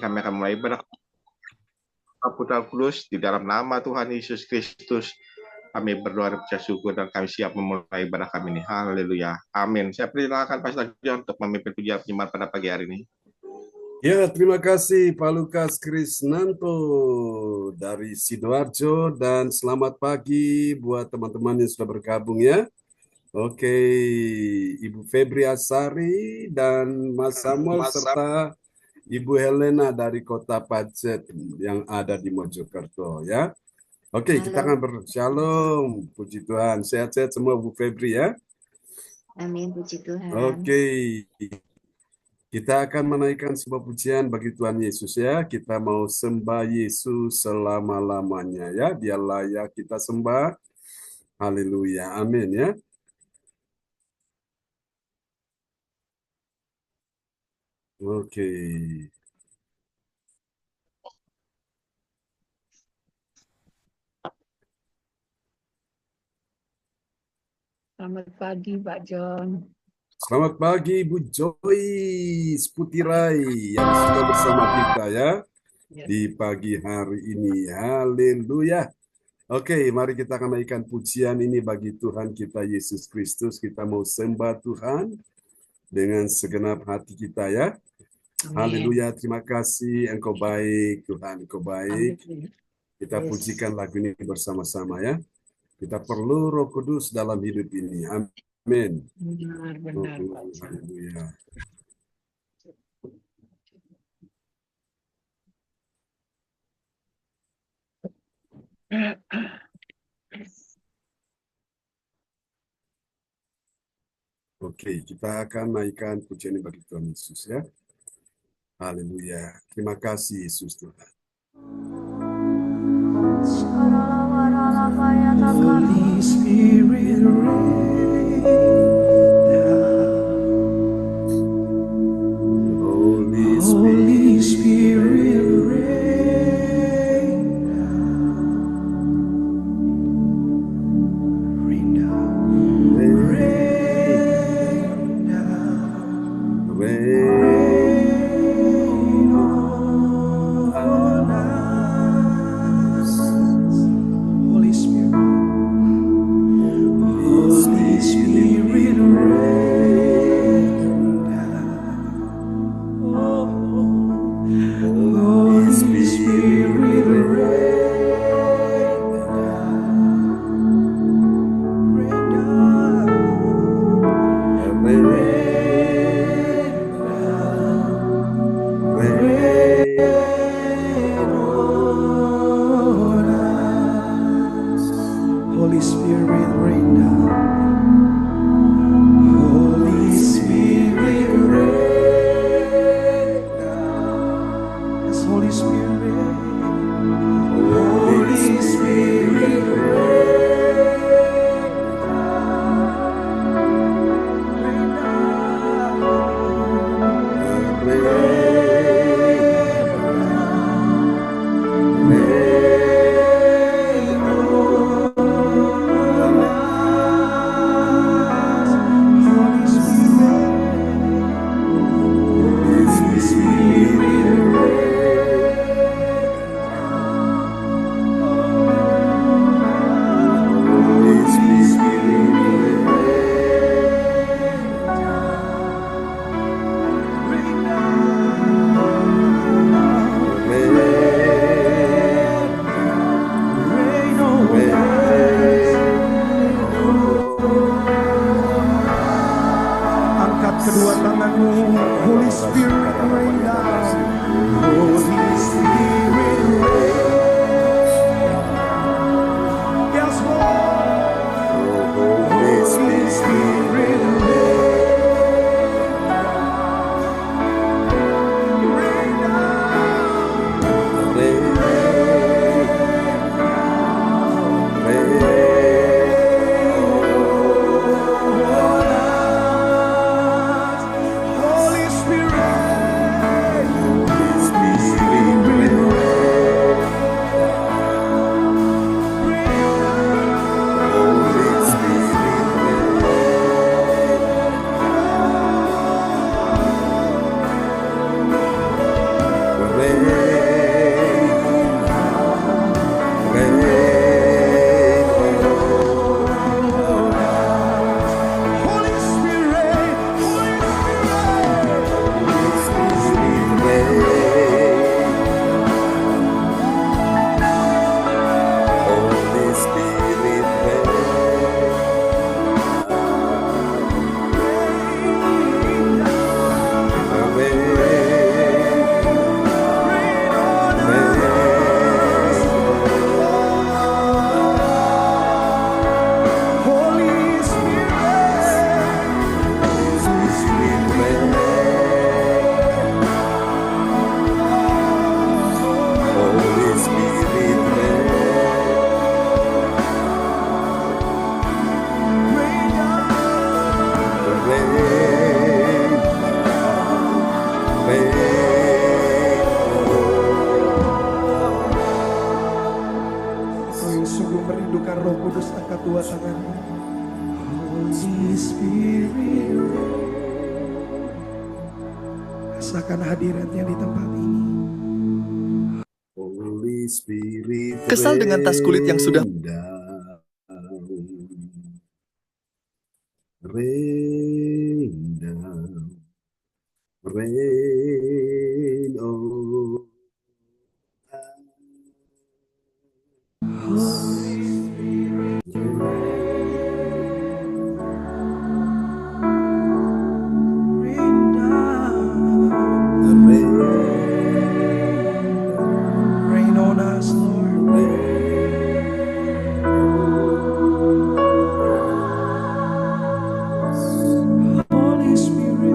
kami akan mulai ibadah Putra Kudus di dalam nama Tuhan Yesus Kristus. Kami berdoa dan percaya syukur dan kami siap memulai ibadah kami ini. Haleluya. Amin. Saya persilakan Pastor John untuk memimpin pujian penyembahan pada pagi hari ini. Ya, terima kasih Pak Lukas Krisnanto dari Sidoarjo dan selamat pagi buat teman-teman yang sudah bergabung ya. Oke, Ibu Febri Asari dan Mas Samuel serta Ibu Helena dari Kota Pacet yang ada di Mojokerto ya. Oke, kita akan bershalom. Puji Tuhan. Sehat-sehat semua Bu Febri ya. Amin, puji Tuhan. Oke. Kita akan menaikkan sebuah pujian bagi Tuhan Yesus ya. Kita mau sembah Yesus selama-lamanya ya. Dia layak kita sembah. Haleluya. Amin ya. Oke. Selamat pagi Pak John. Selamat pagi Ibu Joyce Putirai yang sudah bersama kita ya di pagi hari ini. Haleluya. Oke, mari kita akan naikkan pujian ini bagi Tuhan kita Yesus Kristus. Kita mau sembah Tuhan dengan segenap hati kita ya. Haleluya, terima kasih, Engkau baik Tuhan, Engkau baik. Kita pujikan lagu ini bersama-sama ya. Kita perlu Roh Kudus dalam hidup ini. Amin. Benar. Haleluya. Oke, kita akan naikkan pujian ini bagi Tuhan Yesus ya. Haleluya. Terima kasih Yesus Tuhan. Holy Spirit rain down. Holy Spirit rain down. Rain down. Rain down. Rain on us. Holy Spirit. Holy Spirit rain down. Oh, Holy Spirit rain down. Rain down. Rain down. Rain on us. Holy Spirit rain down. Holy Spirit rain down. Yes, Holy Spirit. Holy Spirit rain down. Rain down. Rain on us. Holy Spirit. Holy Spirit rain Kudus, angkat dua tanganmu. Holy Spirit, rasakan hadiratnya di tempat ini. Holy Spirit. Kesal dengan tas kulit yang sudah rain down, rain on. Rain down, rain on us, Lord. Holy Spirit,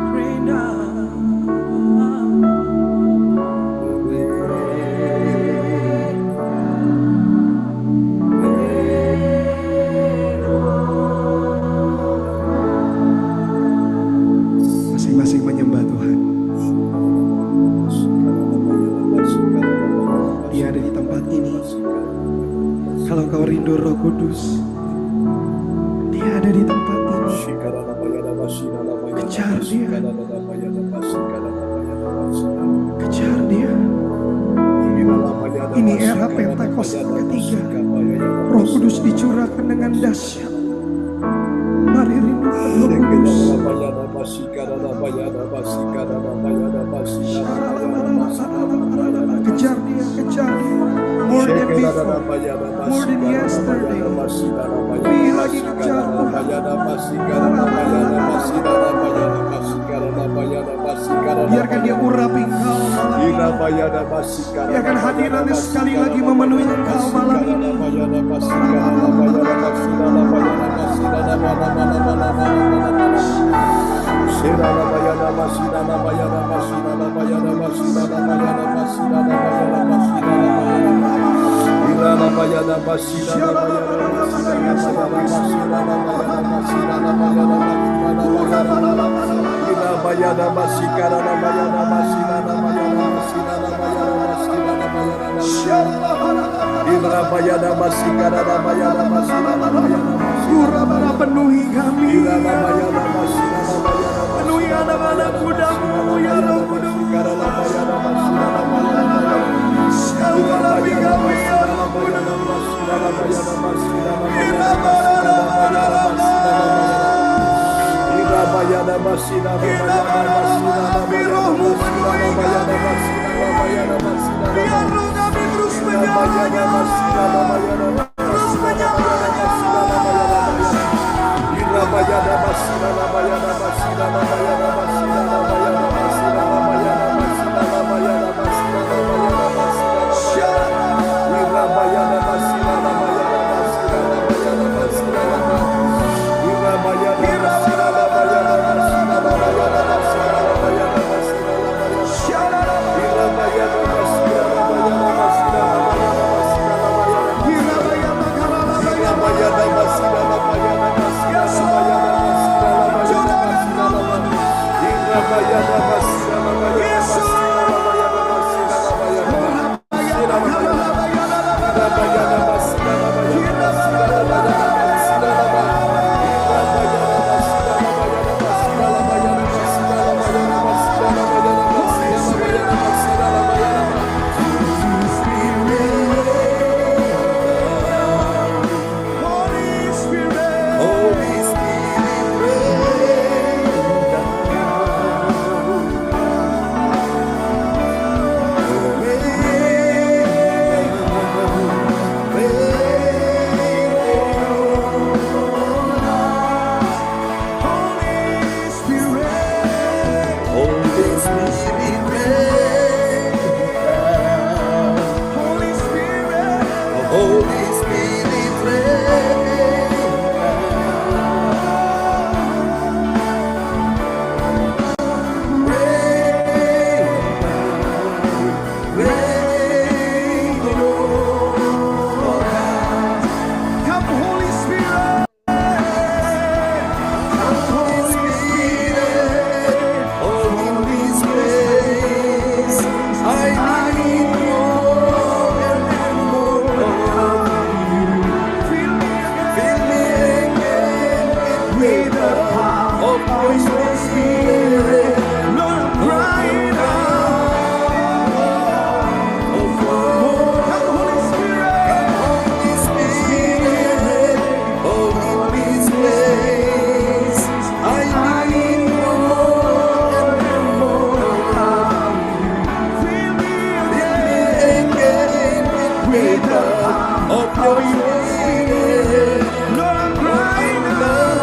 rain down. Masing-masing menyembah Tuhan. Dia ada di tempat ini. Kalau kau rindu Roh Kudus, Dia ada di tempat ini. Kejar Dia. Kejar Dia. Ini era Pentakosta ketiga. Roh Kudus dicurahkan dengan dahsyat. Mari rindukan Roh Kudus. Kejar Dia, kejar Dia. More than before, more than yesterday. Lebih lagi kejar Tuhan. Biarkan Dia urapi engkau malam ini. Biarkan hadirannya sekali lagi memenuhi engkau malam ini. Penuhi kami, penuhi anak-anak mudamu ya Roh Kudus. Urapi kami ya Roh Kudus. Urapi rohmu penuhi kami. Biar roh kami terus menyala, terus menyala. Irabaya of your spirit. Lord, I'm crying out.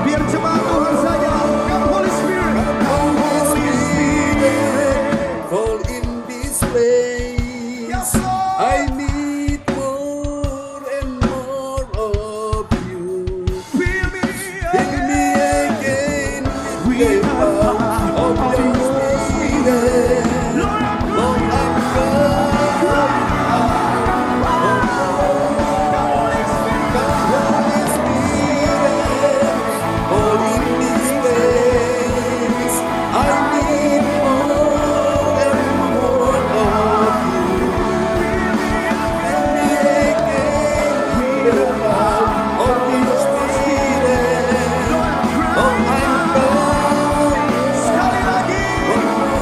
Biar jemaat Tuhan saja. Come Holy Spirit. Come Holy Spirit, fall in this place. Yes, Lord. I need more and more of you. Fill me Fill me again with the power of your spirit. Lord, I'm Lord, I'm crying out. Holy Spirit, fall in this place. I need more and more of you. Fill me again with the power of your spirit. Lord, I'm crying. sekali lagi.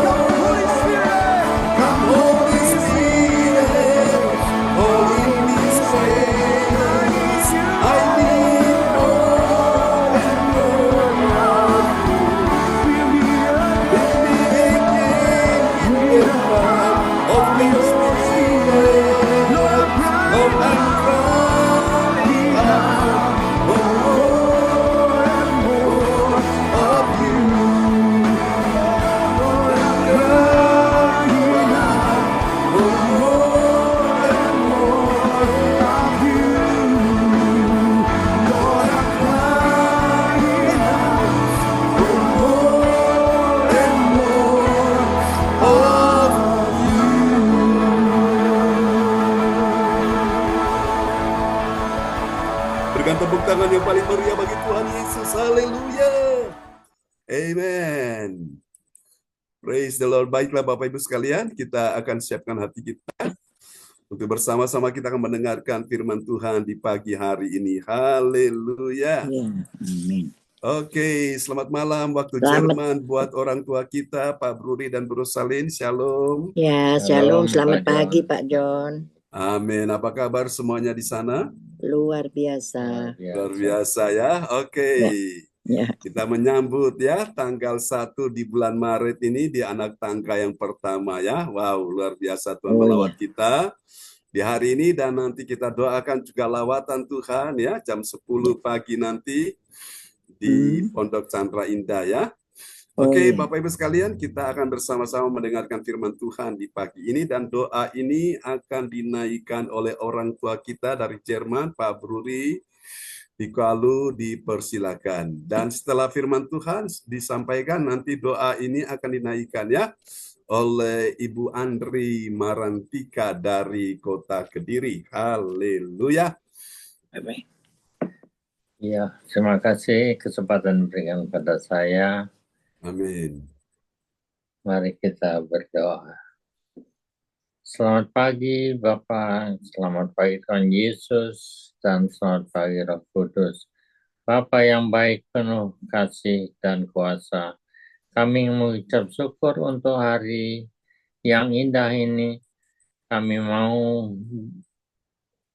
Come Holy Spirit. Come Holy Spirit, fall in this place. I need more and more of you. Fill me Fill me again with the power of your spirit. Lord, I'm crying Lord, I'm crying out for more and more of you. Lord, I'm crying out for more and more of you. Lord, I'm crying out for more and more of Berikan tepuk tangan yang paling meriah bagi Tuhan Yesus. Haleluya. Amen. Praise the Lord. Baiklah Bapak Ibu sekalian, kita akan siapkan hati kita untuk bersama-sama kita akan mendengarkan firman Tuhan di pagi hari ini. Haleluya. Amin. Oke, selamat malam waktu Selamat. Jerman buat orang tua kita, Pak Bruri dan Bu Rosalin. Shalom. Ya, Shalom, shalom. Selamat Pak John. pagi, Pak John. Amin. Apa kabar semuanya di sana? Luar biasa. Luar biasa ya. Oke. Ya. Kita menyambut ya tanggal 1 di bulan Maret ini di anak tangga yang pertama ya. Wow, luar biasa Tuhan melawat kita di hari ini, dan nanti kita doakan juga lawatan Tuhan ya jam 10 pagi nanti di Pondok Chandra Indah ya. Oke, Bapak Ibu sekalian, kita akan bersama-sama mendengarkan firman Tuhan di pagi ini, dan doa ini akan dinaikkan oleh orang tua kita dari Jerman, Pak Bruri. Dikalu dipersilakan. Dan setelah firman Tuhan disampaikan, nanti doa ini akan dinaikkan ya oleh Ibu Andri Marantika dari Kota Kediri. Haleluya. Amin. Ya, terima kasih kesempatan diberikan pada saya. Amin. Mari kita berdoa. Selamat pagi Bapak, selamat pagi Tuhan Yesus, dan selamat pagi Roh Kudus. Bapa yang baik, penuh kasih dan kuasa, kami mengucap syukur untuk hari yang indah ini. Kami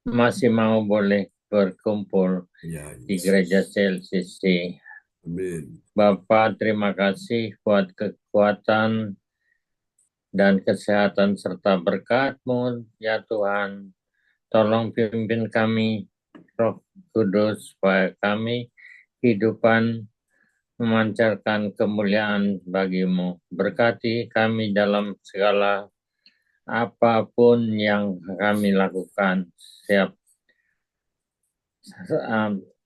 masih mau boleh berkumpul Ya, di Yesus. Gereja CLCC. Amin. Bapak, terima kasih buat kekuatan dan kesehatan serta berkat-Mu ya Tuhan. Tolong pimpin kami, Roh Kudus, supaya kami kehidupan memancarkan kemuliaan bagi-Mu. Berkati kami dalam segala apapun yang kami lakukan,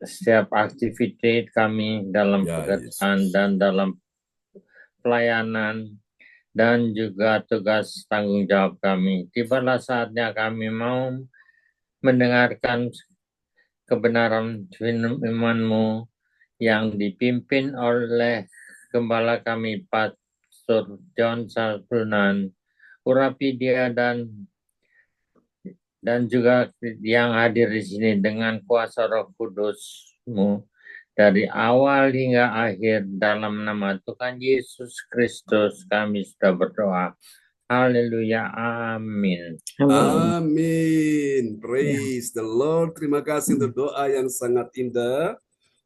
setiap aktivitas kami dalam Ya, pekerjaan Yesus. dan dalam pelayanan, dan juga tugas tanggung jawab kami. Tibalah saatnya kami mau mendengarkan kebenaran firman-Mu yang dipimpin oleh Gembala kami, Pastor John Sabrunan. Urapi dia dan juga yang hadir di sini dengan kuasa Roh Kudus-Mu dari awal hingga akhir, dalam nama Tuhan Yesus Kristus kami sudah berdoa. Haleluya, amin. Amin. Praise the Lord. Terima kasih untuk doa yang sangat indah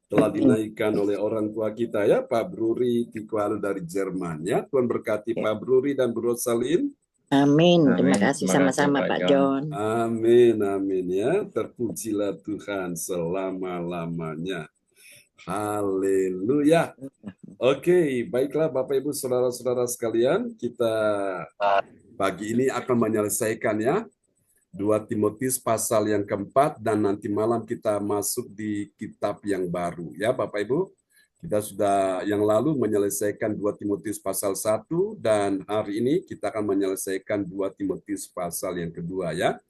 telah dinaikkan oleh orang tua kita ya, Pak Bruri Tikualu dari Jerman ya. Tuhan berkati Pak Bruri dan Bu Rosalin. Amin. Terima Amin. kasih Terima kasih, sama-sama Pak Pak John. John. Amin, amin ya. Terpujilah Tuhan selama-lamanya. Haleluya. Oke, baiklah Bapak Ibu Saudara-saudara sekalian, kita pagi ini akan menyelesaikan ya 2 Timotius pasal yang keempat, dan nanti malam kita masuk di kitab yang baru ya Bapak Ibu. Kita sudah yang lalu menyelesaikan 2 Timotius pasal 1, dan hari ini kita akan menyelesaikan 2 Timotius pasal yang kedua ya.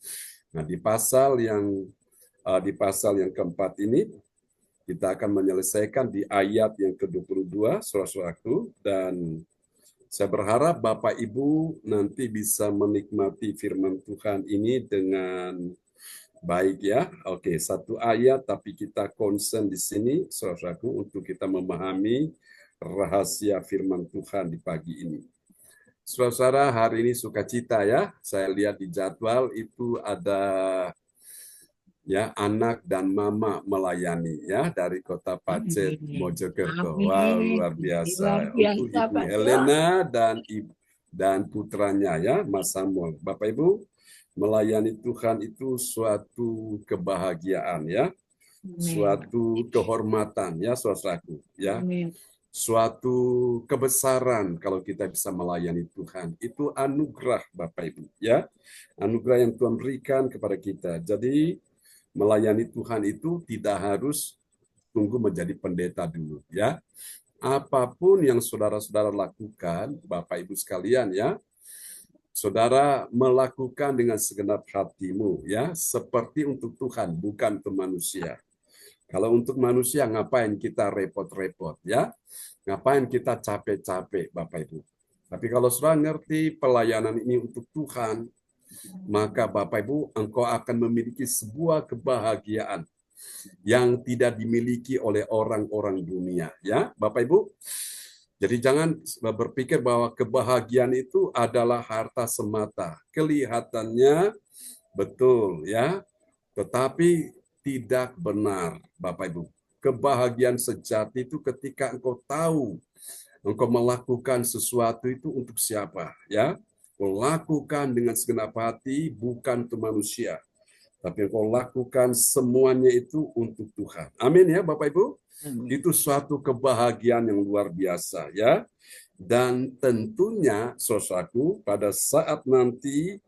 Nah, di pasal yang keempat ini kita akan menyelesaikan di ayat yang ke-22, saudara-saudaraku, dan saya berharap Bapak Ibu nanti bisa menikmati firman Tuhan ini dengan baik ya. Oke, satu ayat tapi kita concern di sini, saudara-saudaraku, untuk kita memahami rahasia firman Tuhan di pagi ini. Saudara-saudara, hari ini sukacita ya. Saya lihat di jadwal itu ada ya anak dan mama melayani ya dari kota Pacet, Mojokerto. Wow, luar biasa. Untuk Ibu Pak Helena dan putranya ya, Mas Samuel. Bapak Ibu, melayani Tuhan itu suatu kebahagiaan ya, suatu kehormatan ya, saudaraku ya. Amin. Suatu kebesaran kalau kita bisa melayani Tuhan. Itu anugerah Bapak Ibu ya. Anugerah yang Tuhan berikan kepada kita. Jadi melayani Tuhan itu tidak harus tunggu menjadi pendeta dulu ya. Apapun yang saudara-saudara lakukan, Bapak Ibu sekalian ya, saudara melakukan dengan segenap hatimu ya, seperti untuk Tuhan, bukan untuk manusia. Kalau untuk manusia ngapain kita repot-repot ya? Ngapain kita capek-capek Bapak Ibu? Tapi kalau saudara ngerti pelayanan ini untuk Tuhan, maka Bapak Ibu, engkau akan memiliki sebuah kebahagiaan yang tidak dimiliki oleh orang-orang dunia ya Bapak Ibu. Jadi jangan berpikir bahwa kebahagiaan itu adalah harta semata. Kelihatannya betul ya, tetapi tidak benar Bapak Ibu. Kebahagiaan sejati itu ketika engkau tahu engkau melakukan sesuatu itu untuk siapa ya. Engkau lakukan dengan segenap hati, bukan untuk manusia, tapi engkau lakukan semuanya itu untuk Tuhan. Amin ya Bapak Ibu. Itu suatu kebahagiaan yang luar biasa ya. Dan tentunya saudaraku, pada saat nanti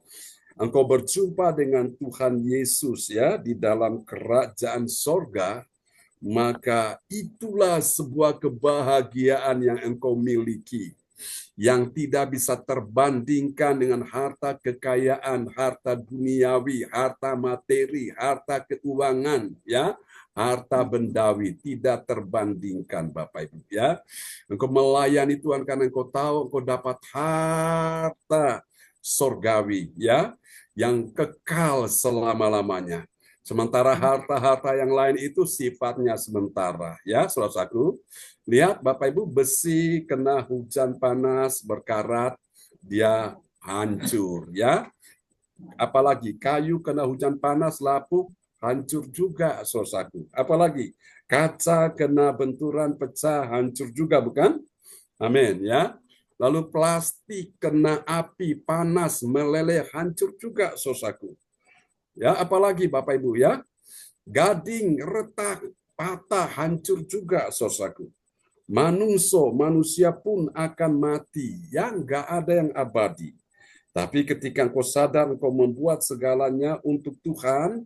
engkau berjumpa dengan Tuhan Yesus ya di dalam kerajaan sorga, maka itulah sebuah kebahagiaan yang engkau miliki, yang tidak bisa terbandingkan dengan harta kekayaan, harta duniawi, harta materi, harta keuangan ya. Harta bendawi tidak terbandingkan Bapak Ibu ya. Engkau melayani Tuhan karena engkau tahu engkau dapat harta sorgawi ya, yang kekal selama-lamanya. Sementara harta-harta yang lain itu sifatnya sementara ya, saudaraku. Lihat Bapak Ibu, besi kena hujan panas berkarat, dia hancur ya. Apalagi kayu kena hujan panas lapuk, hancur juga saudaraku. Apalagi kaca kena benturan pecah, hancur juga bukan? Amin ya. Lalu plastik kena api panas meleleh, hancur juga saudaraku. Ya, apalagi Bapak Ibu ya, gading retak patah, hancur juga saudaraku. Manusia pun akan mati, yang nggak ada yang abadi. Tapi ketika engkau sadar engkau membuat segalanya untuk Tuhan,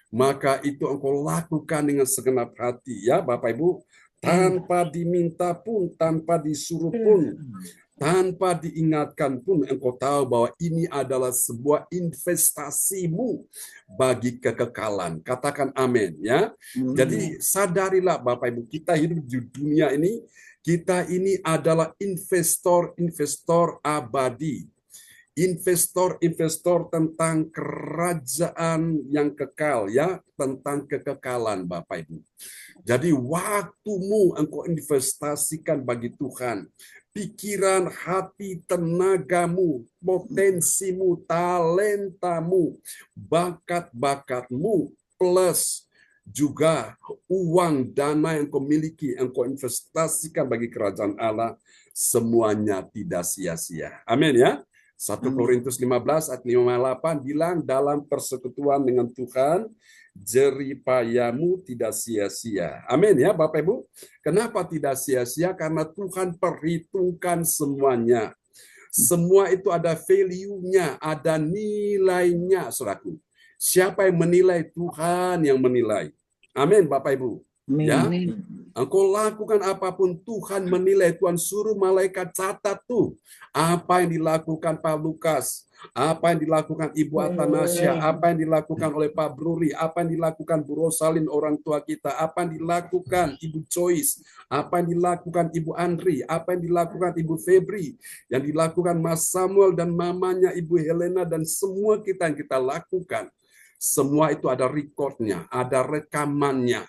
maka itu engkau lakukan dengan segenap hati ya Bapak Ibu, tanpa diminta pun, tanpa disuruh pun, tanpa diingatkan pun, engkau tahu bahwa ini adalah sebuah investasimu bagi kekekalan. Katakan amin ya. Jadi sadarilah Bapak Ibu, kita hidup di dunia ini, kita ini adalah investor abadi. Investor tentang kerajaan yang kekal ya, tentang kekekalan Bapak Ibu. Jadi waktumu engkau investasikan bagi Tuhan. Pikiran, hati, tenagamu, potensimu, talentamu, bakat-bakatmu, plus juga uang, dana yang kau miliki, engkau investasikan bagi kerajaan Allah, semuanya tidak sia-sia. Amin ya. 1 Amin. Korintus 15 ayat 58 bilang dalam persekutuan dengan Tuhan jerih payamu tidak sia-sia. Amin ya Bapak Ibu. Kenapa tidak sia-sia? Karena Tuhan perhitungkan semuanya. Semua itu ada value-nya, ada nilainya, saudaraku. Siapa yang menilai? Tuhan yang menilai. Amin Bapak Ibu. Ya, Amin. engkau lakukan apapun, Tuhan menilai. Tuhan suruh malaikat catat tuh apa yang dilakukan Pak Lukas, apa yang dilakukan Ibu Atanasya, apa yang dilakukan oleh Pak Bruri, apa yang dilakukan Bu Rosalin orang tua kita, apa yang dilakukan Ibu Joyce, apa yang dilakukan Ibu Andri, apa yang dilakukan Ibu Febri, yang dilakukan Mas Samuel dan mamanya Ibu Helena, dan semua kita yang kita lakukan. Semua itu ada recordnya, ada rekamannya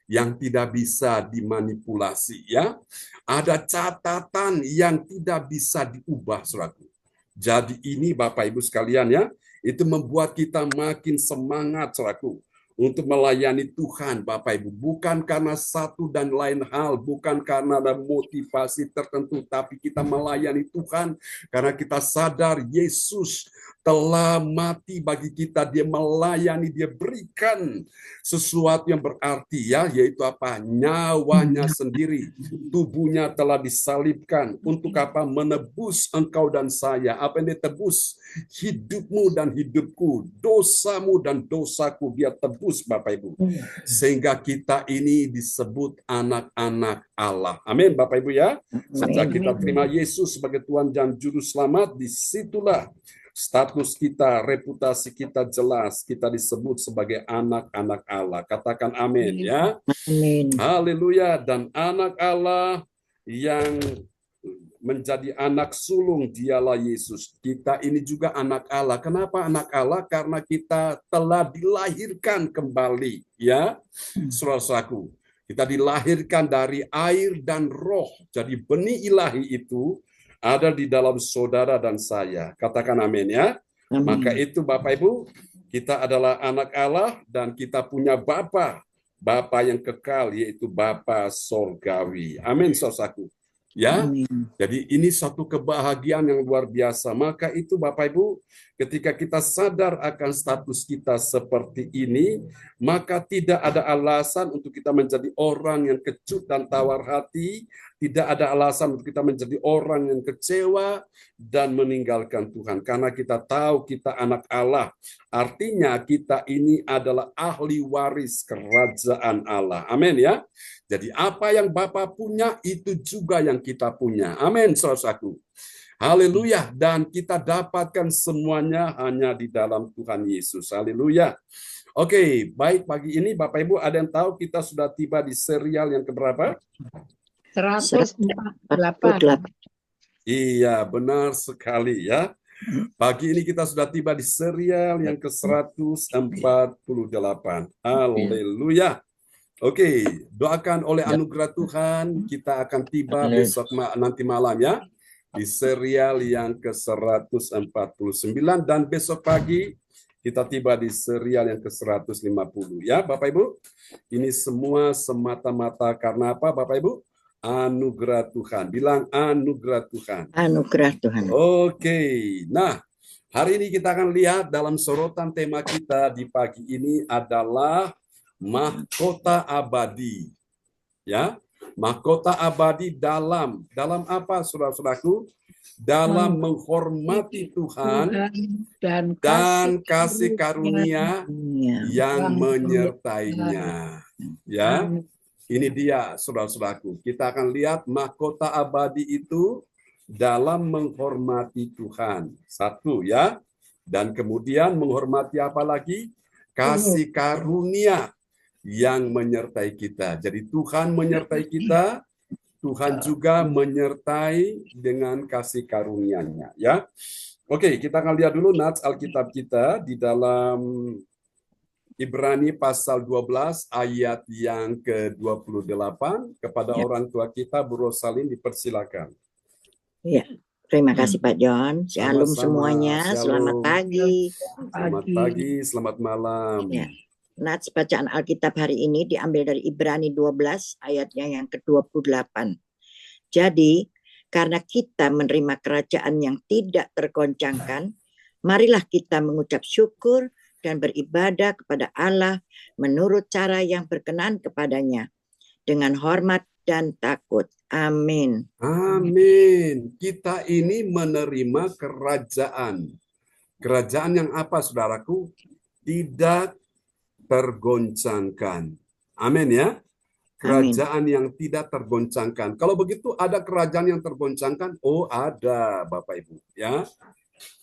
yang tidak bisa dimanipulasi, ya. Ada catatan yang tidak bisa diubah, saudaraku. Jadi ini Bapak Ibu sekalian ya, itu membuat kita makin semangat, saudaraku, untuk melayani Tuhan, Bapak Ibu. Bukan karena satu dan lain hal, bukan karena ada motivasi tertentu, tapi kita melayani Tuhan karena kita sadar Yesus telah mati bagi kita. Dia melayani, dia berikan sesuatu yang berarti, ya, yaitu apa? Nyawanya sendiri. Tubuhnya telah disalibkan untuk apa? Menebus engkau dan saya. Apa yang dia tebus? Hidupmu dan hidupku, dosamu dan dosaku dia tebus, Bapak Ibu. Sehingga kita ini disebut anak-anak Allah. Amin Bapak Ibu ya. Sejak kita terima Yesus sebagai Tuhan dan Juru Selamat, disitulah status kita, reputasi kita jelas. Kita disebut sebagai anak-anak Allah. Katakan amin ya. Amin. Haleluya. Dan anak Allah yang menjadi anak sulung dialah Yesus. Kita ini juga anak Allah. Kenapa anak Allah? Karena kita telah dilahirkan kembali, ya, saudaraku. Kita dilahirkan dari air dan roh. Jadi benih ilahi itu ada di dalam saudara dan saya. Katakan amin ya. Amin. Maka itu Bapak Ibu, kita adalah anak Allah dan kita punya Bapa. Bapa yang kekal, yaitu Bapa sorgawi. Amin saudaraku. Ya, Amin. jadi ini satu kebahagiaan yang luar biasa. Maka itu Bapak Ibu, ketika kita sadar akan status kita seperti ini, maka tidak ada alasan untuk kita menjadi orang yang kecut dan tawar hati, tidak ada alasan untuk kita menjadi orang yang kecewa dan meninggalkan Tuhan. Karena kita tahu kita anak Allah, artinya kita ini adalah ahli waris kerajaan Allah. Amin ya. Jadi apa yang Bapa punya, itu juga yang kita punya. Amin, saudaraku. Haleluya. Dan kita dapatkan semuanya hanya di dalam Tuhan Yesus. Haleluya. Oke, baik, pagi ini Bapak Ibu ada yang tahu kita sudah tiba di serial yang keberapa? 148. Iya, benar sekali ya. Pagi ini kita sudah tiba di serial yang ke-148. Haleluya. Oke, doakan oleh anugerah Tuhan, kita akan tiba besok nanti malam ya, di serial yang ke-149, dan besok pagi kita tiba di serial yang ke-150 ya Bapak Ibu. Ini semua semata-mata karena apa Bapak Ibu? Anugerah Tuhan. Bilang anugerah Tuhan. Anugerah Tuhan. Oke, nah hari ini kita akan lihat dalam sorotan tema kita di pagi ini adalah mahkota abadi, ya, mahkota abadi dalam apa, saudara-saudaraku? Dalam menghormati Tuhan dan kasih karunia yang menyertainya. Ya, ini dia, saudara-saudaraku. Kita akan lihat mahkota abadi itu dalam menghormati Tuhan. Satu, ya, dan kemudian menghormati apa lagi? Kasih karunia yang menyertai kita. Jadi Tuhan menyertai kita, Tuhan juga menyertai dengan kasih karunia-Nya, ya. Oke, kita akan lihat dulu nats Alkitab kita di dalam Ibrani pasal 12 ayat yang ke-28. Kepada orang tua kita, Bu Rosalin, dipersilakan. Ya, terima kasih Pak John. Shalom Sama-sama. semuanya. Shalom. Selamat pagi. Selamat pagi, selamat malam. Ya. Nats bacaan Alkitab hari ini diambil dari Ibrani 12 ayatnya yang ke-28. Jadi, Karena kita menerima kerajaan yang tidak tergoncangkan, marilah kita mengucap syukur dan beribadah kepada Allah menurut cara yang berkenan kepadanya, dengan hormat dan takut. Amin. Amin. Kita ini menerima kerajaan. Kerajaan yang apa, saudaraku? Tidak tergoncangkan. Amin ya. Kerajaan yang tidak tergoncangkan. Kalau begitu ada kerajaan yang tergoncangkan? Oh, ada, Bapak Ibu, ya.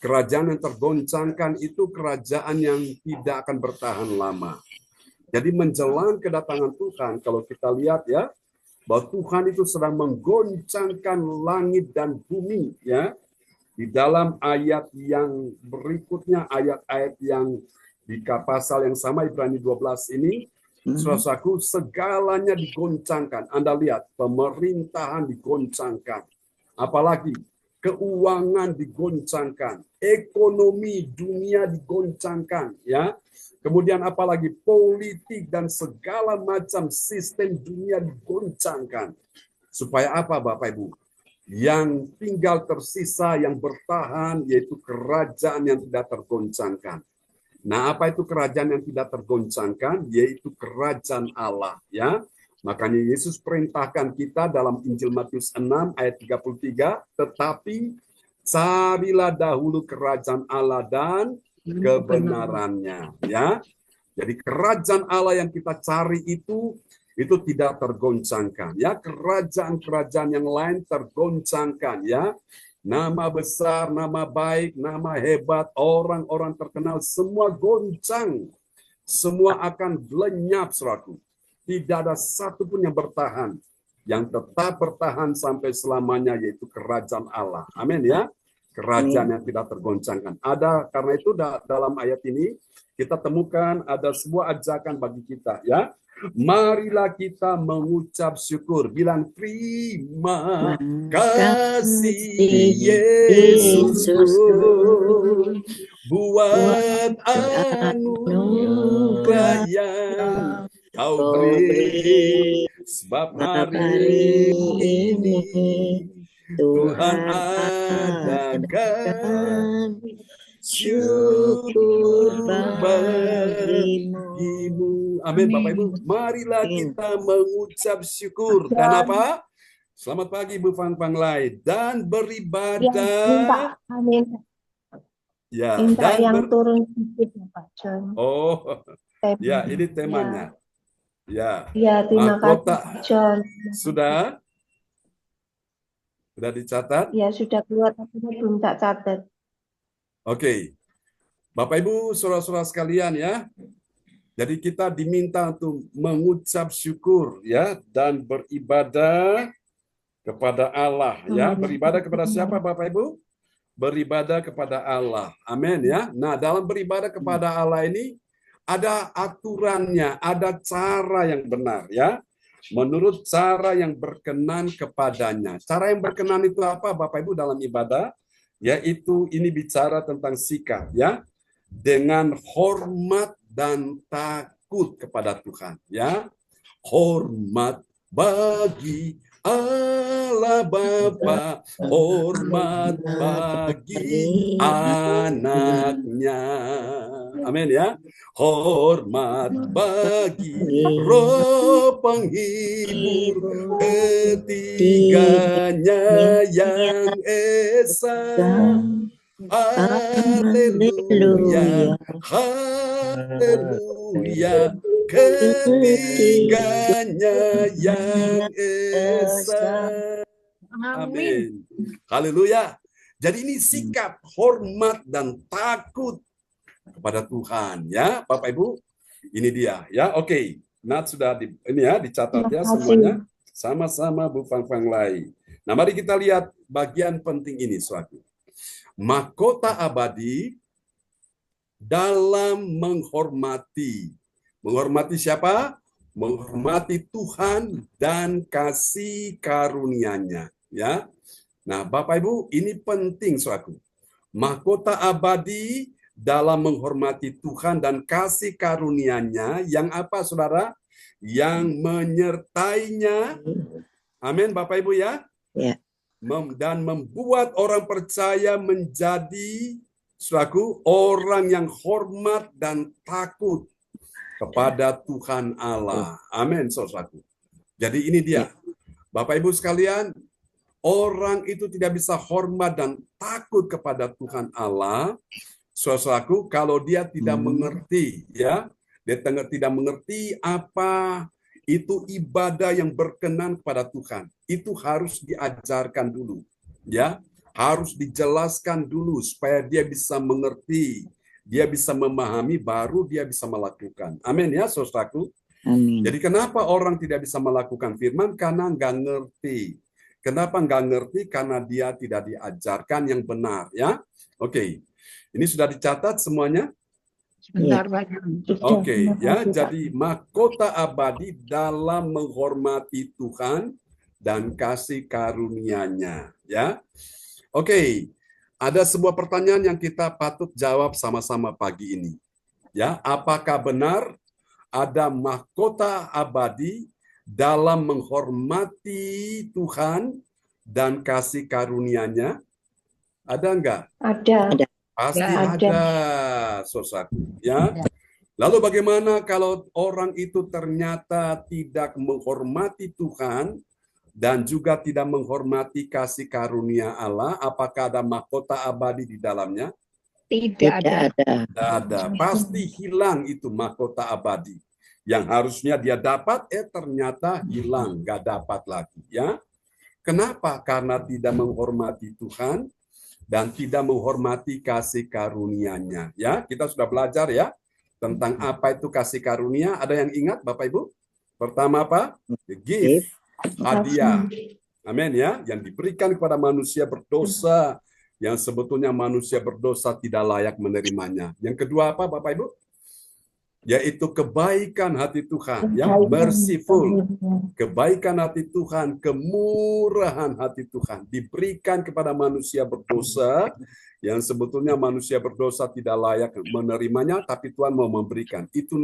Kerajaan yang tergoncangkan itu kerajaan yang tidak akan bertahan lama. Jadi menjelang kedatangan Tuhan, kalau kita lihat ya, bahwa Tuhan itu sedang menggoncangkan langit dan bumi, ya. Di dalam ayat yang berikutnya, ayat-ayat yang di pasal yang sama, Ibrani 12 ini, saudaraku, segalanya digoncangkan. Anda lihat, pemerintahan digoncangkan. Apalagi keuangan digoncangkan, ekonomi dunia digoncangkan, ya. Kemudian apalagi politik dan segala macam sistem dunia digoncangkan. Supaya apa, Bapak Ibu? Yang tinggal tersisa yang bertahan yaitu kerajaan yang tidak tergoncangkan. Nah, apa itu kerajaan yang tidak tergoncangkan? Yaitu kerajaan Allah, ya. Makanya Yesus perintahkan kita dalam Injil Matius 6 ayat 33, tetapi carilah dahulu kerajaan Allah dan kebenarannya, ya. Jadi kerajaan Allah yang kita cari itu tidak tergoncangkan, ya. Kerajaan-kerajaan yang lain tergoncangkan, ya. Nama besar, nama baik, nama hebat, orang-orang terkenal, semua goncang. Semua akan lenyap, saudaraku. Tidak ada satupun yang bertahan. Yang tetap bertahan sampai selamanya, yaitu kerajaan Allah. Amin ya. Kerajaan yang tidak tergoncangkan. Ada, karena itu dalam ayat ini, kita temukan ada sebuah ajakan bagi kita, ya. Marilah kita mengucap syukur. Bilang terima kasih Yesus buat anugerah yang Kau beri. Sebab hari ini Tuhan adakan syukur bagimu. Amin, Bapak Ibu. Marilah kita mengucap syukur. Dan apa? Selamat pagi, Bu Fang Lai. Dan beribadah. Ya, minta dan yang turun sedikit ya Pak John. Oh, ya, ini temanya. Ya. Ya, terima kasih Mahkota. Pak John. Sudah? Sudah dicatat? Ya, sudah keluar tapi belum tak catat. Oke. Bapak Ibu, saudara-saudara sekalian ya. Jadi kita diminta untuk mengucap syukur ya dan beribadah kepada Allah ya. Beribadah kepada siapa Bapak Ibu? Beribadah kepada Allah. Amin ya. Nah, dalam beribadah kepada Allah ini ada aturannya, ada cara yang benar ya. Menurut cara yang berkenan kepadanya. Cara yang berkenan itu apa Bapak Ibu dalam ibadah? Yaitu ini bicara tentang sikap ya. Dengan hormat dan takut kepada Tuhan ya. Hormat bagi Allah Bapa, hormat bagi anaknya. Amin ya. Hormat bagi Roh penghibur ketiganya yang esa. Haleluya, haleluya, ketiganya yang esa. Amin. Haleluya. Jadi ini sikap hormat dan takut kepada Tuhan ya, Bapak Ibu. Ini dia ya. Oke. Nat sudah dicatat ya semuanya. Sama-sama Bu Fang Lai. Nah, mari kita lihat bagian penting ini suatu. Mahkota abadi dalam menghormati. Menghormati siapa? Menghormati Tuhan dan kasih karunia-Nya, ya. Nah, Bapak Ibu, ini penting suatu. Mahkota abadi dalam menghormati Tuhan dan kasih karunia-Nya yang apa, Saudara? Yang menyertainya. Amin, Bapak Ibu ya. Ya. dan membuat orang percaya menjadi saudaraku orang yang hormat dan takut kepada Tuhan Allah. Amin, saudaraku. Jadi ini dia. Bapak Ibu sekalian, orang itu tidak bisa hormat dan takut kepada Tuhan Allah, saudaraku, kalau dia tidak mengerti, ya. Dia tidak mengerti apa itu ibadah yang berkenan kepada Tuhan. Itu harus diajarkan dulu, ya. Harus dijelaskan dulu supaya dia bisa mengerti, dia bisa memahami, baru dia bisa melakukan. Amin ya, saudaraku. Amin. Jadi kenapa orang tidak bisa melakukan firman? Karena nggak ngerti. Kenapa nggak ngerti? Karena dia tidak diajarkan yang benar, ya. Oke, ini sudah dicatat semuanya. Sebentar, Pak John. Oke, Terima ya. kasih, Pak. Jadi mahkota abadi dalam menghormati Tuhan dan kasih karunia-Nya, ya. Oke, ada sebuah pertanyaan yang kita patut jawab sama-sama pagi ini. Ya, apakah benar ada mahkota abadi dalam menghormati Tuhan dan kasih karunia-Nya? Ada enggak? Ada. Pasti Ada. ada, saudaraku. Ya. Lalu bagaimana kalau orang itu ternyata tidak menghormati Tuhan dan juga tidak menghormati kasih karunia Allah? Apakah ada mahkota abadi di dalamnya? Tidak ada. Tidak ada. Pasti hilang itu mahkota abadi. Yang harusnya dia dapat, ternyata hilang, nggak dapat lagi. Ya. Kenapa? Karena tidak menghormati Tuhan dan tidak menghormati kasih karunia-Nya. Ya, kita sudah belajar ya tentang apa itu kasih karunia. Ada yang ingat, Bapak Ibu? Pertama apa? The gift, hadiah. Amin ya, yang diberikan kepada manusia berdosa, yang sebetulnya manusia berdosa tidak layak menerimanya. Yang kedua apa, Bapak Ibu? Yaitu kebaikan hati Tuhan, ya, merciful. Kebaikan hati Tuhan, kemurahan hati Tuhan diberikan kepada manusia berdosa yang sebetulnya manusia berdosa tidak layak menerimanya, tapi Tuhan mau memberikan. Itu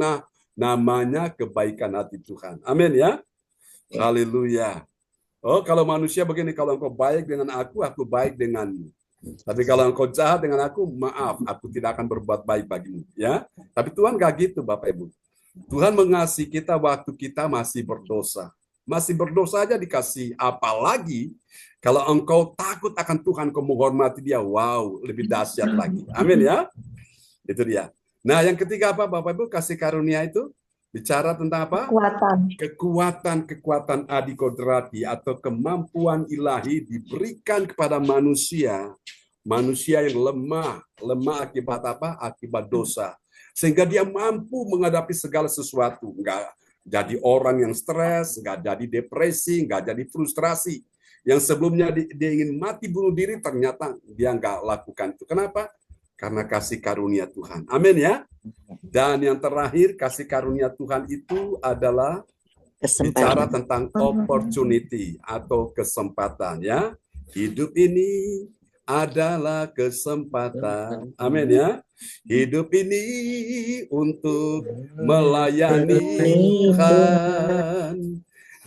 namanya kebaikan hati Tuhan. Amin ya. Haleluya. Oh, kalau manusia begini, kalau engkau baik dengan aku baik denganmu. Tapi kalau engkau jahat dengan aku, maaf, aku tidak akan berbuat baik bagimu. Ya, tapi Tuhan gak gitu, Bapak Ibu. Tuhan mengasihi kita waktu kita masih berdosa. Masih berdosa aja dikasih. Apalagi kalau engkau takut akan Tuhan, kau menghormati Dia, wow, lebih dahsyat lagi. Amin ya. Itu dia. Nah, yang ketiga apa, Bapak Ibu? Kasih karunia itu bicara tentang apa? Kekuatan adikodrati atau kemampuan ilahi diberikan kepada manusia yang lemah akibat apa? Akibat dosa. Sehingga dia mampu menghadapi segala sesuatu. Enggak jadi orang yang stres, enggak jadi depresi, enggak jadi frustrasi. Yang sebelumnya dia ingin mati bunuh diri, ternyata dia enggak lakukan itu. Kenapa? Karena kasih karunia Tuhan. Amin ya. Dan yang terakhir, kasih karunia Tuhan itu adalah bicara tentang opportunity atau kesempatan ya. Hidup ini adalah kesempatan. Amin ya. Hidup ini untuk melayani Tuhan.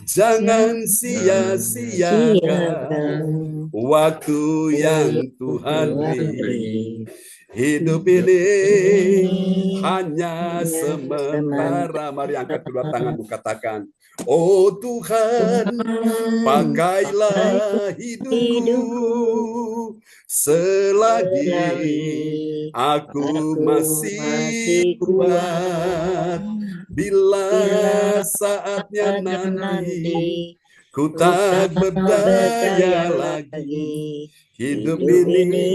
Jangan sia-siakan waktu yang Tuhan beri. Hidup ini hanya sementara. Mari angkat kedua tanganmu, katakan, oh Tuhan, pakailah hidupku selagi aku masih kuat. Bila saatnya nanti ku tak berdaya lagi, hidup ini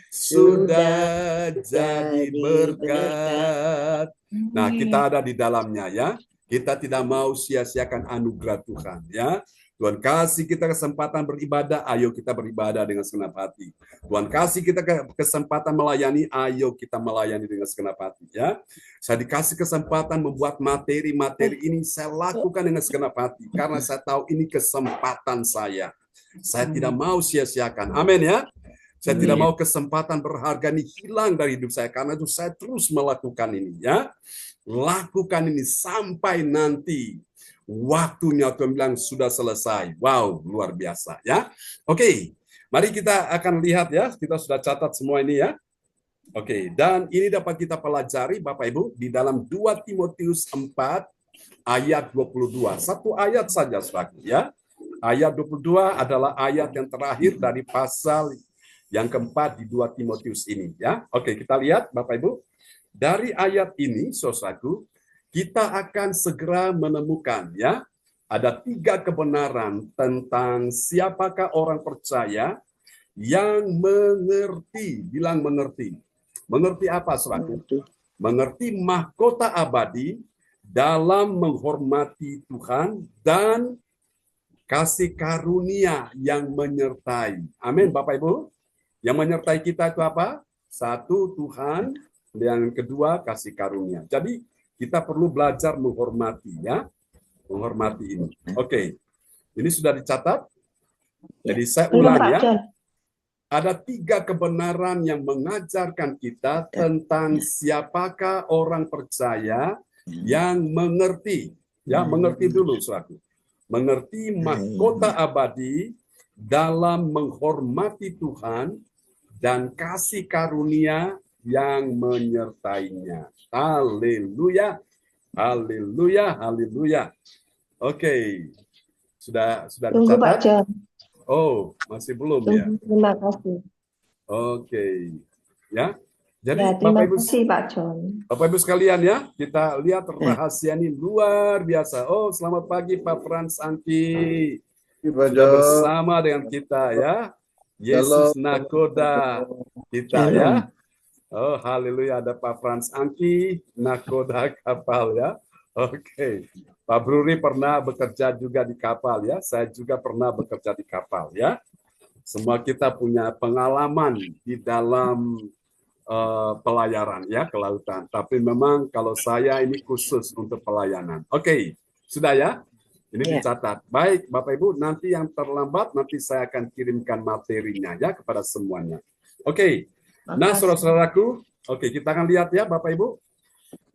sudah jadi berkat. Nah, kita ada di dalamnya ya. Kita tidak mau sia-siakan anugerah Tuhan ya. Tuhan kasih kita kesempatan beribadah, ayo kita beribadah dengan segenap hati. Tuhan kasih kita kesempatan melayani, ayo kita melayani dengan segenap hati ya. Saya dikasih kesempatan membuat materi-materi ini, saya lakukan dengan segenap hati karena saya tahu ini kesempatan saya. Saya tidak mau sia-siakan. Amin ya. Saya tidak mau kesempatan berharga ini hilang dari hidup saya. Karena itu saya terus melakukan ini ya. Lakukan ini sampai nanti waktunya Tuhan bilang sudah selesai. Wow, luar biasa ya. Oke, mari kita akan lihat ya. Kita sudah catat semua ini ya. Oke, dan ini dapat kita pelajari Bapak Ibu di dalam 2 Timotius 4 ayat 22. Satu ayat saja saudara ya. Ayat 22 adalah ayat yang terakhir dari pasal yang keempat di 2 Timotius ini ya. Oke, kita lihat Bapak Ibu. Dari ayat ini, saudaraku, kita akan segera menemukan ya, ada 3 kebenaran tentang siapakah orang percaya yang mengerti, bilang mengerti. Mengerti apa, saudaraku? Mengerti mahkota abadi dalam menghormati Tuhan dan kasih karunia yang menyertai. Amin, Bapak Ibu. Yang menyertai kita itu apa? Satu, Tuhan. Yang kedua, kasih karunia. Jadi, kita perlu belajar menghormati ya. Menghormati ini. Oke. Ini sudah dicatat. Jadi, saya ulang ya. Ada 3 kebenaran yang mengajarkan kita tentang siapakah orang percaya yang mengerti. Ya, mengerti dulu, saudara. Mengerti mahkota abadi dalam menghormati Tuhan dan kasih karunia yang menyertainya. Haleluya. Haleluya, haleluya. Oke. Sudah Tunggu Pak dicatat? John. Oh, masih belum ya? Terima kasih. Oke. Ya. Jadi Ya, terima Bapak Ibu, kasih Pak John. Bapak Ibu sekalian ya, kita lihat rahasia ini luar biasa. Oh, selamat pagi Pak Frans Angki. Sudah bersama dengan kita ya. Yesus nakoda kita ya. Oh, haleluya, ada Pak Frans Angki, nakoda kapal ya. Oke. Pak Bruri pernah bekerja juga di kapal ya. Saya juga pernah bekerja di kapal ya. Semua kita punya pengalaman di dalam pelayaran ya ke lautan. Tapi memang kalau saya ini khusus untuk pelayanan. Oke, sudah ya? Ini dicatat. Baik, Bapak Ibu, nanti yang terlambat nanti saya akan kirimkan materinya ya kepada semuanya. Oke. Nah, saudara-saudaraku, oke, kita akan lihat ya Bapak Ibu.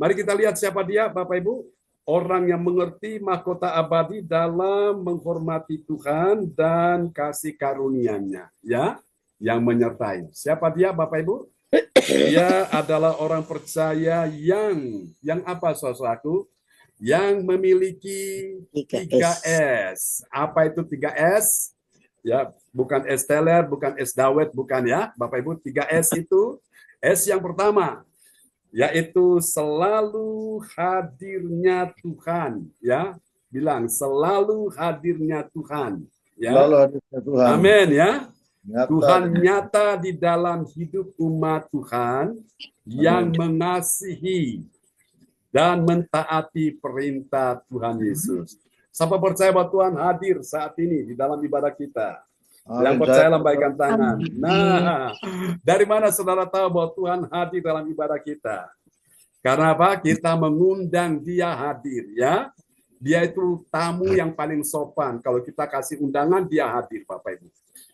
Mari kita lihat siapa dia Bapak Ibu. Orang yang mengerti mahkota abadi dalam menghormati Tuhan dan kasih karunia-Nya ya, yang menyertai. Siapa dia Bapak Ibu? Dia adalah orang percaya yang apa saudaraku? Yang memiliki 3S. Apa itu 3S? Ya, bukan S teler, bukan S dawet, bukan ya. Bapak Ibu, 3S itu S yang pertama yaitu selalu hadirnya Tuhan, ya. Bilang selalu hadirnya Tuhan, ya. Selalu hadirnya Tuhan. Amin ya. Nyata. Tuhan nyata di dalam hidup umat Tuhan yang mengasihi dan mentaati perintah Tuhan Yesus. Siapa percaya bahwa Tuhan hadir saat ini di dalam ibadah kita? Yang percaya lambaikan tangan. Nah, dari mana saudara tahu bahwa Tuhan hadir dalam ibadah kita? Karena apa? Kita mengundang dia hadir, ya. Dia itu tamu yang paling sopan. Kalau kita kasih undangan, dia hadir, Bapak Ibu.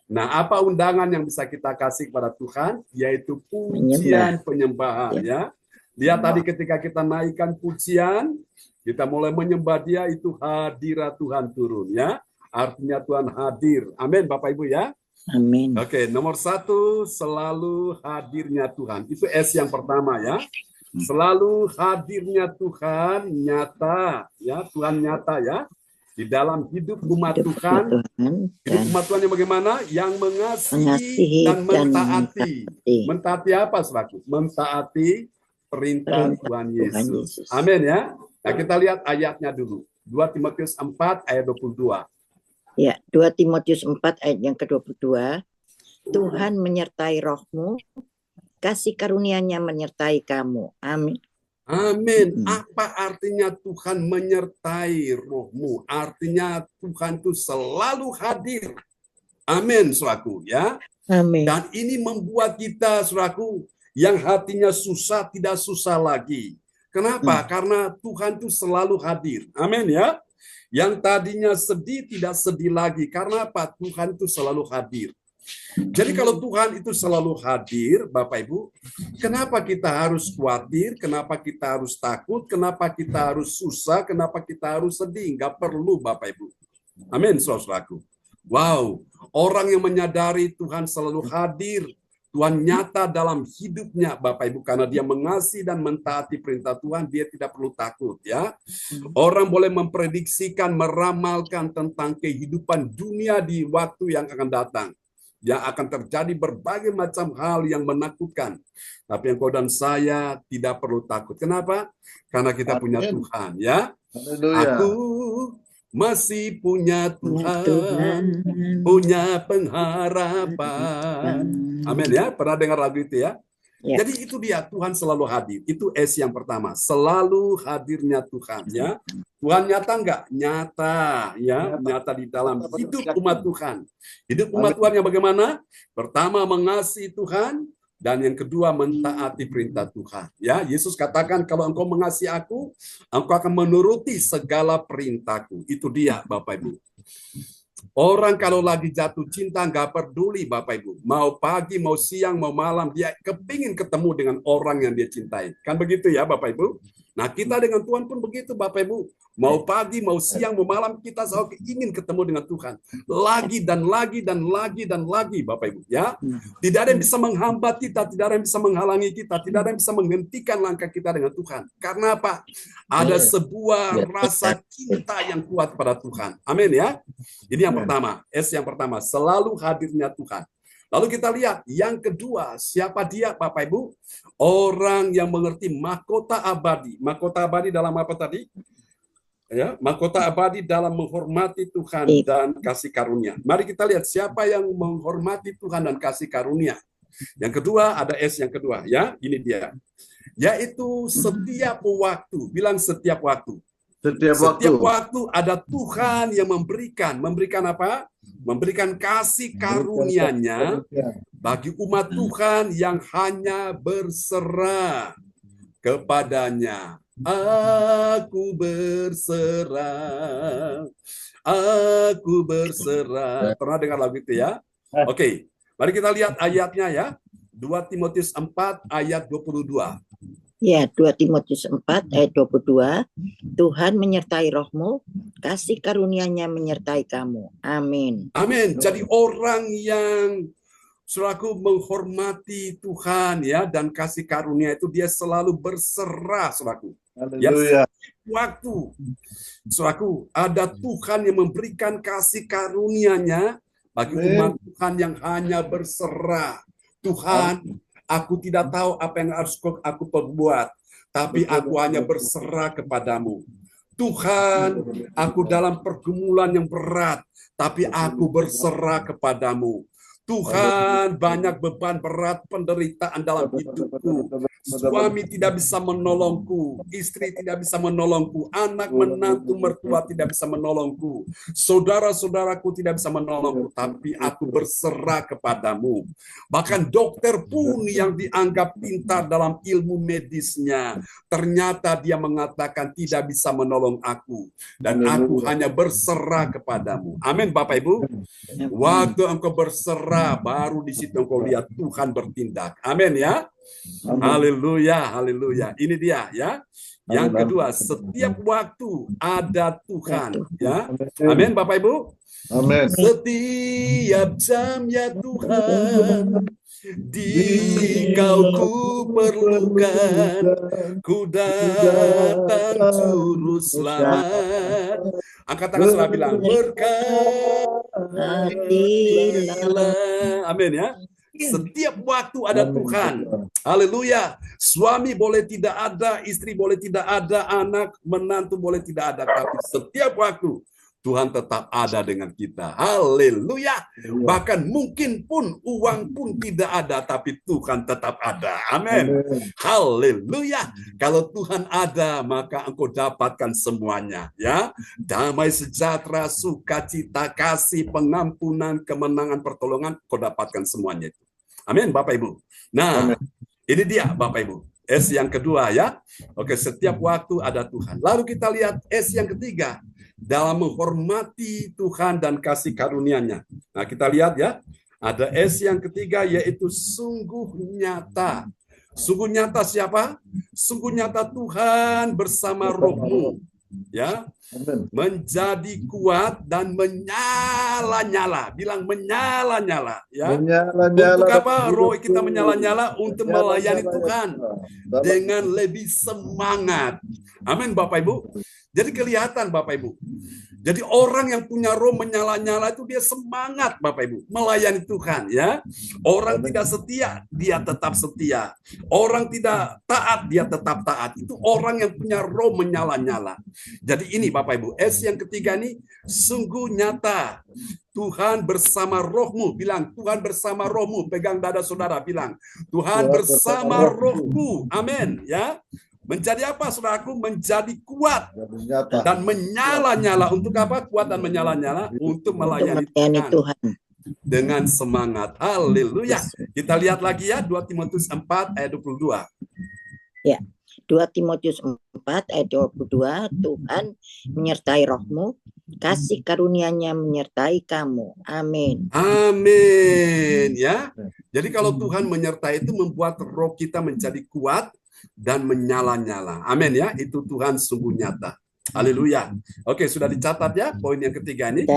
Nah, apa undangan yang bisa kita kasih kepada Tuhan? Yaitu pujian penyembahan, ya. Dia tadi ketika kita naikkan pujian, kita mulai menyembah dia, itu hadirat Tuhan turun, ya. Artinya Tuhan hadir. Amin, Bapak Ibu, ya. Amin. Oke, nomor 1, selalu hadirnya Tuhan. Itu S yang pertama, ya. Selalu hadirnya Tuhan nyata, ya. Tuhan nyata, ya. Di dalam hidup umat Tuhan. Hidup umat Tuhan yang bagaimana? Yang mengasihi dan mentaati. Mentaati apa, saudaraku? Mentaati perintah Tuhan Yesus. Amin, ya. Nah, kita lihat ayatnya dulu. 2 Timotius 4 ayat 22. Ya, 2 Timotius 4 ayat yang ke-22. Tuhan menyertai rohmu, kasih karunia-Nya menyertai kamu. Amin. Amin. Apa artinya Tuhan menyertai rohmu? Artinya Tuhan itu selalu hadir. Amin, saudaraku, ya. Amin. Dan ini membuat kita, saudaraku, yang hatinya susah tidak susah lagi. Kenapa? Karena Tuhan itu selalu hadir. Amin, ya. Yang tadinya sedih tidak sedih lagi. Karena apa? Tuhan itu selalu hadir. Jadi kalau Tuhan itu selalu hadir, Bapak Ibu, kenapa kita harus khawatir, kenapa kita harus takut, kenapa kita harus susah, kenapa kita harus sedih? Nggak perlu, Bapak Ibu. Amin, saudaraku. Wow, orang yang menyadari Tuhan selalu hadir, Tuhan nyata dalam hidupnya, Bapak Ibu, karena dia mengasihi dan mentaati perintah Tuhan, dia tidak perlu takut, ya. Orang boleh memprediksikan, meramalkan tentang kehidupan dunia di waktu yang akan datang. Yang akan terjadi berbagai macam hal yang menakutkan. Tapi engkau dan saya tidak perlu takut. Kenapa? Karena kita punya Tuhan, ya. Aku masih punya Tuhan, punya pengharapan. Amin, ya. Pernah dengar lagu itu, ya? Ya. Jadi itu dia, Tuhan selalu hadir. Itu S yang pertama, selalu hadirnya Tuhan, ya. Tuhan nyata enggak? Nyata, ya, nyata di dalam hidup umat Tuhan. Hidup umat Tuhan yang bagaimana? Pertama, mengasihi Tuhan, dan yang kedua, mentaati perintah Tuhan. Ya, Yesus katakan, kalau engkau mengasihi aku, engkau akan menuruti segala perintahku. Itu dia, Bapak Ibu. Orang kalau lagi jatuh cinta nggak peduli, Bapak Ibu. Mau pagi, mau siang, mau malam, dia kepingin ketemu dengan orang yang dia cintai. Kan begitu ya, Bapak Ibu? Nah, kita dengan Tuhan pun begitu, Bapak Ibu. Mau pagi, mau siang, mau malam, kita selalu ingin ketemu dengan Tuhan. Lagi dan lagi dan lagi dan lagi, Bapak Ibu. Ya, tidak ada yang bisa menghambat kita, tidak ada yang bisa menghalangi kita, tidak ada yang bisa menghentikan langkah kita dengan Tuhan. Karena apa? Ada sebuah rasa cinta yang kuat pada Tuhan. Amin, ya. Ini yang pertama, S yang pertama, selalu hadirnya Tuhan. Lalu kita lihat yang kedua, siapa dia, Bapak Ibu? Orang yang mengerti mahkota abadi. Mahkota abadi dalam apa tadi? Ya, mahkota abadi dalam menghormati Tuhan dan kasih karunia. Mari kita lihat siapa yang menghormati Tuhan dan kasih karunia. Yang kedua, ada S yang kedua, ya. Ini dia. Yaitu setiap waktu. Bilang setiap waktu. Setiap waktu ada Tuhan yang memberikan apa? Memberikan kasih karunia-Nya bagi umat Tuhan yang hanya berserah kepadanya. Aku berserah. Aku berserah. Pernah dengar lagu itu, ya? Oke. Mari kita lihat ayatnya, ya. 2 Timotius 4 ayat 22. Ya, 2 Timotius 4 ayat 22. Tuhan menyertai rohmu, kasih karunia-Nya menyertai kamu. Amin. Amin. Jadi orang yang selaku menghormati Tuhan, ya, dan kasih karunia itu dia selalu berserah, selaku. Ya, waktu selaku ada Tuhan yang memberikan kasih karunia-Nya bagi umat Tuhan yang hanya berserah. Tuhan, aku tidak tahu apa yang harus aku perbuat, tapi aku hanya berserah kepadamu. Tuhan, aku dalam pergumulan yang berat, tapi aku berserah kepadamu. Tuhan, banyak beban berat penderitaan dalam hidupku. Suami tidak bisa menolongku, istri tidak bisa menolongku, anak menantu mertua tidak bisa menolongku, saudara-saudaraku tidak bisa menolongku, tapi aku berserah kepadamu. Bahkan dokter pun yang dianggap pintar dalam ilmu medisnya, ternyata dia mengatakan tidak bisa menolong aku, dan aku hanya berserah kepadamu. Amin, Bapak Ibu. Waktu engkau berserah, baru di situ engkau lihat Tuhan bertindak. Amin, ya. Haleluya, haleluya. Ini dia, ya. Yang kedua, setiap waktu ada Tuhan, ya. Amin, Bapak Ibu. Amin. Setiap jam, ya Tuhan, Dikau ku perlukan, ku datang juru selamat. Angkat tangan saudara bilang, berkatilah. Amin, ya. Setiap waktu ada Tuhan. Haleluya. Suami boleh tidak ada, istri boleh tidak ada, anak, menantu boleh tidak ada, tapi setiap waktu Tuhan tetap ada dengan kita. Haleluya. Bahkan mungkin pun uang pun tidak ada, tapi Tuhan tetap ada. Amin. Haleluya. Kalau Tuhan ada, maka engkau dapatkan semuanya. Ya, damai sejahtera, sukacita, kasih, pengampunan, kemenangan, pertolongan, engkau dapatkan semuanya itu. Amin, Bapak Ibu. Nah, ini dia, Bapak Ibu. S yang kedua, ya. Oke, setiap waktu ada Tuhan. Lalu kita lihat S yang ketiga. Dalam menghormati Tuhan dan kasih karunia-Nya. Nah, kita lihat, ya. Ada S yang ketiga yaitu sungguh nyata. Sungguh nyata siapa? Sungguh nyata Tuhan bersama rohmu. Ya, menjadi kuat dan menyala-nyala. Bilang menyala-nyala, ya. Untuk apa roh kita menyala-nyala? Untuk melayani Tuhan dengan lebih semangat. Amin, Bapak Ibu. Jadi kelihatan, Bapak Ibu. Jadi orang yang punya roh menyala-nyala itu dia semangat, Bapak Ibu, melayani Tuhan, ya. Orang tidak setia, dia tetap setia. Orang tidak taat, dia tetap taat. Itu orang yang punya roh menyala-nyala. Jadi ini Bapak Ibu, S yang ketiga ini sungguh nyata. Tuhan bersama rohmu. Bilang, Tuhan bersama rohmu. Pegang dada saudara, bilang, Tuhan bersama rohku. Amin, ya. Menjadi apa, saudaraku? Menjadi kuat dan menyala-nyala. Untuk apa? Kuat dan menyala-nyala untuk melayani Tuhan dengan semangat. Haleluya. Kita lihat lagi ya, 2 Timotius 4 ayat 22. Ya, 2 Timotius 4 ayat 22, Tuhan menyertai rohmu, kasih karunia-Nya menyertai kamu. Amin. Amin, ya. Jadi kalau Tuhan menyertai itu membuat roh kita menjadi kuat dan menyala-nyala. Amin, ya. Itu Tuhan sungguh nyata. Haleluya. Oke, sudah dicatat ya poin yang ketiga ini?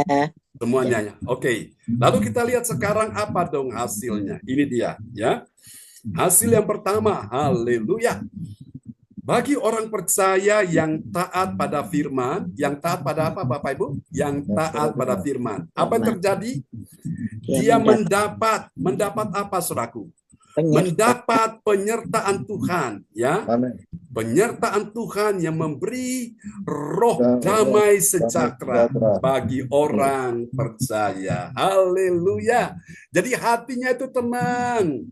Semuanya ya. Oke. Lalu kita lihat sekarang apa dong hasilnya. Ini dia, ya. Hasil yang pertama, haleluya. Bagi orang percaya yang taat pada firman, yang taat pada apa Bapak Ibu? Yang taat pada firman. Apa yang terjadi? Dia mendapat apa, saudaraku? Mendapat penyertaan Tuhan, ya. Penyertaan Tuhan yang memberi roh damai sejahtera bagi orang percaya. Haleluya. Jadi hatinya itu tenang,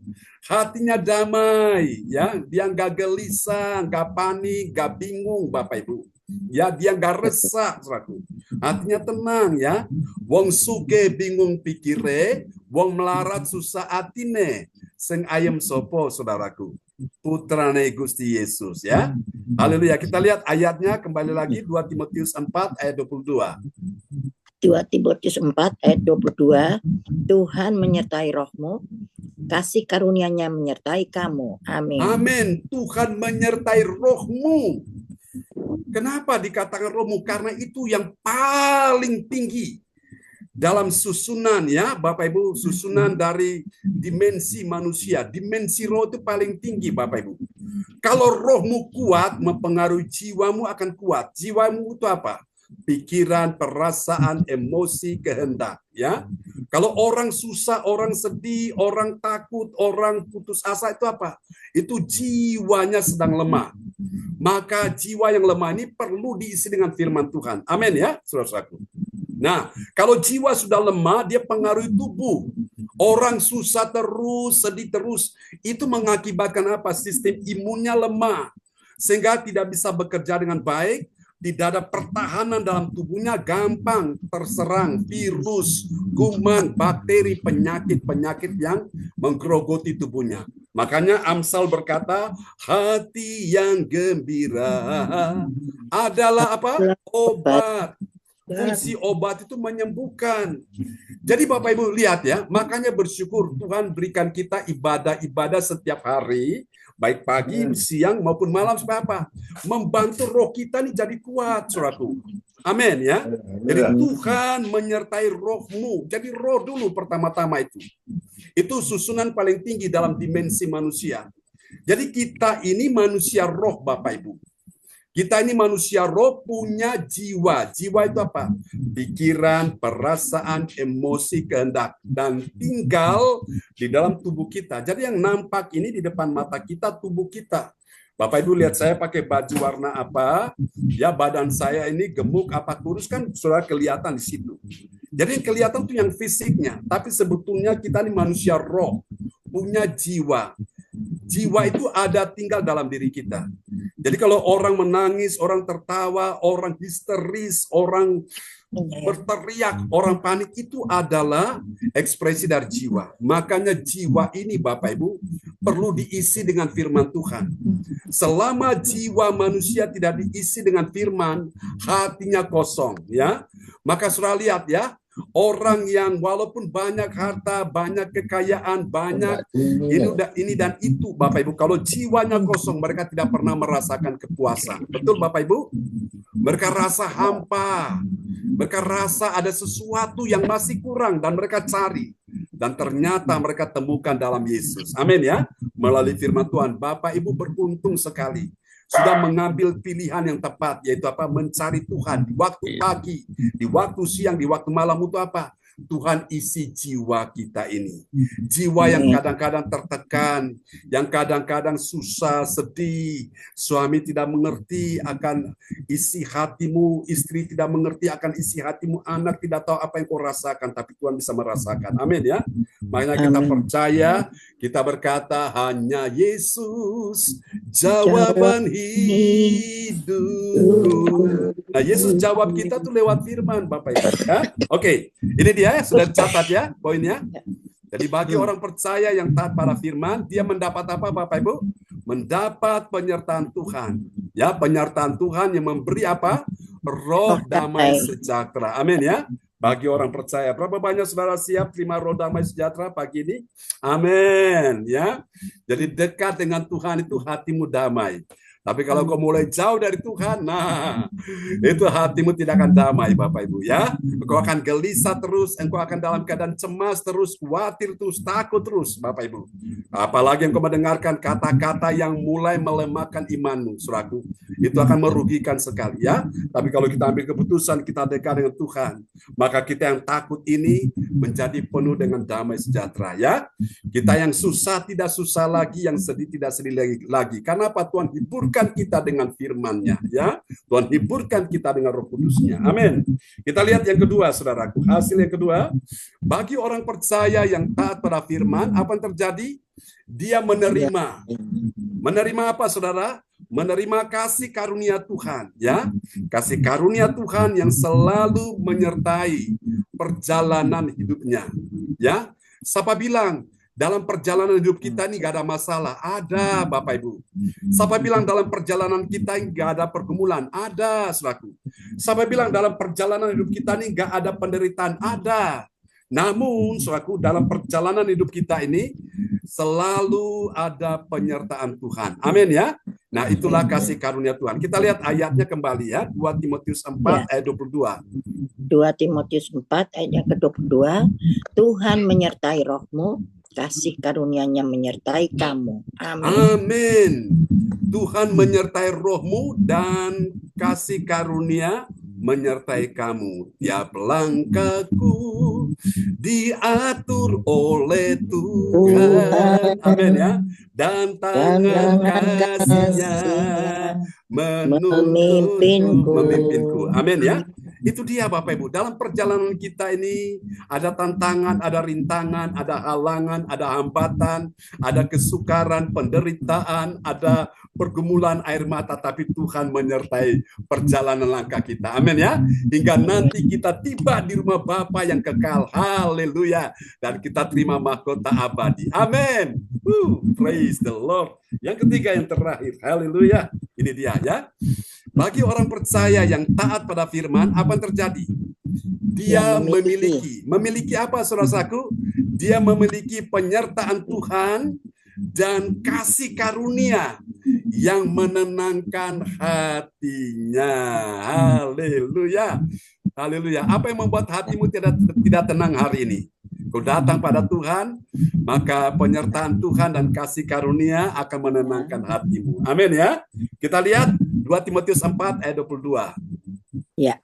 hatinya damai, ya. Dia nggak gelisah, nggak panik, nggak bingung, Bapak Ibu. Ya, dia nggak resah, saudaraku. Hatinya tenang, ya. Wong suge bingung pikire, wong melarat susah atine. Sing ayem sopo, saudaraku. Putrane Gusti Yesus, ya. Haleluya. Kita lihat ayatnya kembali lagi 2 Timotius 4 ayat 22. 2 Timotius 4 ayat 22, Tuhan menyertai rohmu, kasih karunia-Nya menyertai kamu. Amin. Amin. Tuhan menyertai rohmu. Kenapa dikatakan rohmu? Karena itu yang paling tinggi dalam susunan, ya Bapak Ibu, susunan dari dimensi manusia. Dimensi roh itu paling tinggi, Bapak Ibu. Kalau rohmu kuat, mempengaruhi jiwamu akan kuat. Jiwamu itu apa? Pikiran, perasaan, emosi, kehendak, ya. Kalau orang susah, orang sedih, orang takut, orang putus asa, itu apa? Itu jiwanya sedang lemah. Maka jiwa yang lemah ini perlu diisi dengan firman Tuhan. Amin, ya, saudaraku. Nah, kalau jiwa sudah lemah, dia pengaruhi tubuh. Orang susah terus, sedih terus. Itu mengakibatkan apa? Sistem imunnya lemah. Sehingga tidak bisa bekerja dengan baik. Tidak ada pertahanan dalam tubuhnya, gampang terserang virus, kuman, bakteri, penyakit-penyakit yang menggerogoti tubuhnya. Makanya Amsal berkata, hati yang gembira adalah apa? Obat. Fungsi obat itu menyembuhkan. Jadi Bapak Ibu lihat ya, makanya bersyukur Tuhan berikan kita ibadah-ibadah setiap hari, baik pagi, siang maupun malam, supaya apa? Membantu roh kita nih jadi kuat, saudaraku. Amin, ya. Jadi Tuhan menyertai rohmu. Jadi roh dulu pertama-tama itu. Itu susunan paling tinggi dalam dimensi manusia. Jadi kita ini manusia roh, Bapak Ibu. Kita ini manusia roh punya jiwa. Jiwa itu apa? Pikiran, perasaan, emosi, kehendak. Dan tinggal di dalam tubuh kita. Jadi yang nampak ini di depan mata kita, tubuh kita. Bapak Ibu lihat saya pakai baju warna apa? Ya, badan saya ini gemuk apa kurus kan sudah kelihatan di situ. Jadi yang kelihatan itu yang fisiknya. Tapi sebetulnya kita ini manusia roh. Punya jiwa. Jiwa itu ada tinggal dalam diri kita. Jadi kalau orang menangis, orang tertawa, orang histeris, orang berteriak, orang panik, itu adalah ekspresi dari jiwa. Makanya jiwa ini Bapak Ibu perlu diisi dengan firman Tuhan. Selama jiwa manusia tidak diisi dengan firman, hatinya kosong, ya. Maka saudara lihat ya, Orang yang walaupun banyak harta, banyak kekayaan, banyak ini dan itu, Bapak Ibu, kalau jiwanya kosong, mereka tidak pernah merasakan kepuasan. Betul, Bapak Ibu? Mereka rasa hampa, mereka rasa ada sesuatu yang masih kurang dan mereka cari. Dan ternyata mereka temukan dalam Yesus. Amin ya. Melalui firman Tuhan, Bapak Ibu beruntung sekali sudah mengambil pilihan yang tepat, yaitu apa? Mencari Tuhan di waktu pagi, di waktu siang, di waktu malam. Itu apa? Tuhan isi jiwa kita ini. Jiwa yang kadang-kadang tertekan, yang kadang-kadang susah, sedih. Suami tidak mengerti akan isi hatimu, istri tidak mengerti akan isi hatimu, anak tidak tahu apa yang kau rasakan, tapi Tuhan bisa merasakan. Amin ya. Makanya kita percaya, kita berkata hanya Yesus jawaban hidupku. Nah, Yesus jawab kita tuh lewat firman, Bapak Ibu. Ya? Oke, ini dia sudah catat ya poinnya. Jadi bagi orang percaya yang taat pada firman, dia mendapat apa, Bapak Ibu? Mendapat penyertaan Tuhan. Ya, penyertaan Tuhan yang memberi apa? Roh damai sejahtera. Amin ya. Bagi orang percaya, berapa banyak saudara siap terima roh damai sejahtera pagi ini? Amin ya. Jadi dekat dengan Tuhan itu hatimu damai. Tapi kalau kau mulai jauh dari Tuhan, nah itu hatimu tidak akan damai, Bapak Ibu ya. Engkau akan gelisah terus, engkau akan dalam keadaan cemas terus, khawatir terus, takut terus, Bapak Ibu. Apalagi engkau mendengarkan kata-kata yang mulai melemahkan imanmu, saudaraku. Itu akan merugikan sekali ya. Tapi kalau kita ambil keputusan, kita dekat dengan Tuhan, maka kita yang takut ini menjadi penuh dengan damai sejahtera ya. Kita yang susah tidak susah lagi, yang sedih tidak sedih lagi. Karena apa? Tuhan hiburkan kita dengan firman-Nya ya. Tuhan hiburkan kita dengan Roh Kudus-Nya. Amin. Kita lihat yang kedua, saudaraku. Hasil yang kedua, bagi orang percaya yang taat pada firman, apa yang terjadi? Dia menerima. Menerima apa, saudara? Menerima kasih karunia Tuhan ya. Kasih karunia Tuhan yang selalu menyertai perjalanan hidupnya ya. Siapa bilang dalam perjalanan hidup kita ini gak ada masalah? Ada, Bapak Ibu. Siapa bilang dalam perjalanan kita ini gak ada pergumulan? Ada, saudaraku. Siapa bilang dalam perjalanan hidup kita ini gak ada penderitaan? Ada. Namun, saudaraku, dalam perjalanan hidup kita ini selalu ada penyertaan Tuhan. Amin ya. Nah, itulah kasih karunia Tuhan. Kita lihat ayatnya kembali ya. 2 Timotius 4 ayat 22. 2 Timotius 4 ayat ke-22. Tuhan menyertai rohmu, kasih karunia-Nya menyertai kamu. Amin. Amin. Tuhan menyertai rohmu dan kasih karunia menyertai kamu. Tiap langkahku diatur oleh Tuhan. Amin ya. Dan tangan kasih-Nya memimpinku. Amin ya. Itu dia, Bapak Ibu. Dalam perjalanan kita ini ada tantangan, ada rintangan, ada halangan, ada hambatan, ada kesukaran, penderitaan, ada pergumulan air mata, tapi Tuhan menyertai perjalanan langkah kita. Amin ya. Hingga nanti kita tiba di rumah Bapa yang kekal. Haleluya. Dan kita terima mahkota abadi. Amin. Praise the Lord. Yang ketiga, yang terakhir. Haleluya. Ini dia ya. Bagi orang percaya yang taat pada firman, apa yang terjadi? Dia memiliki apa, saudaraku? Dia memiliki penyertaan Tuhan dan kasih karunia yang menenangkan hatinya. Haleluya. Haleluya. Apa yang membuat hatimu tidak tenang hari ini? Kau datang pada Tuhan, maka penyertaan Tuhan dan kasih karunia akan menenangkan hatimu. Amin ya. Kita lihat 2 Timotius 4 ayat 22. Ya.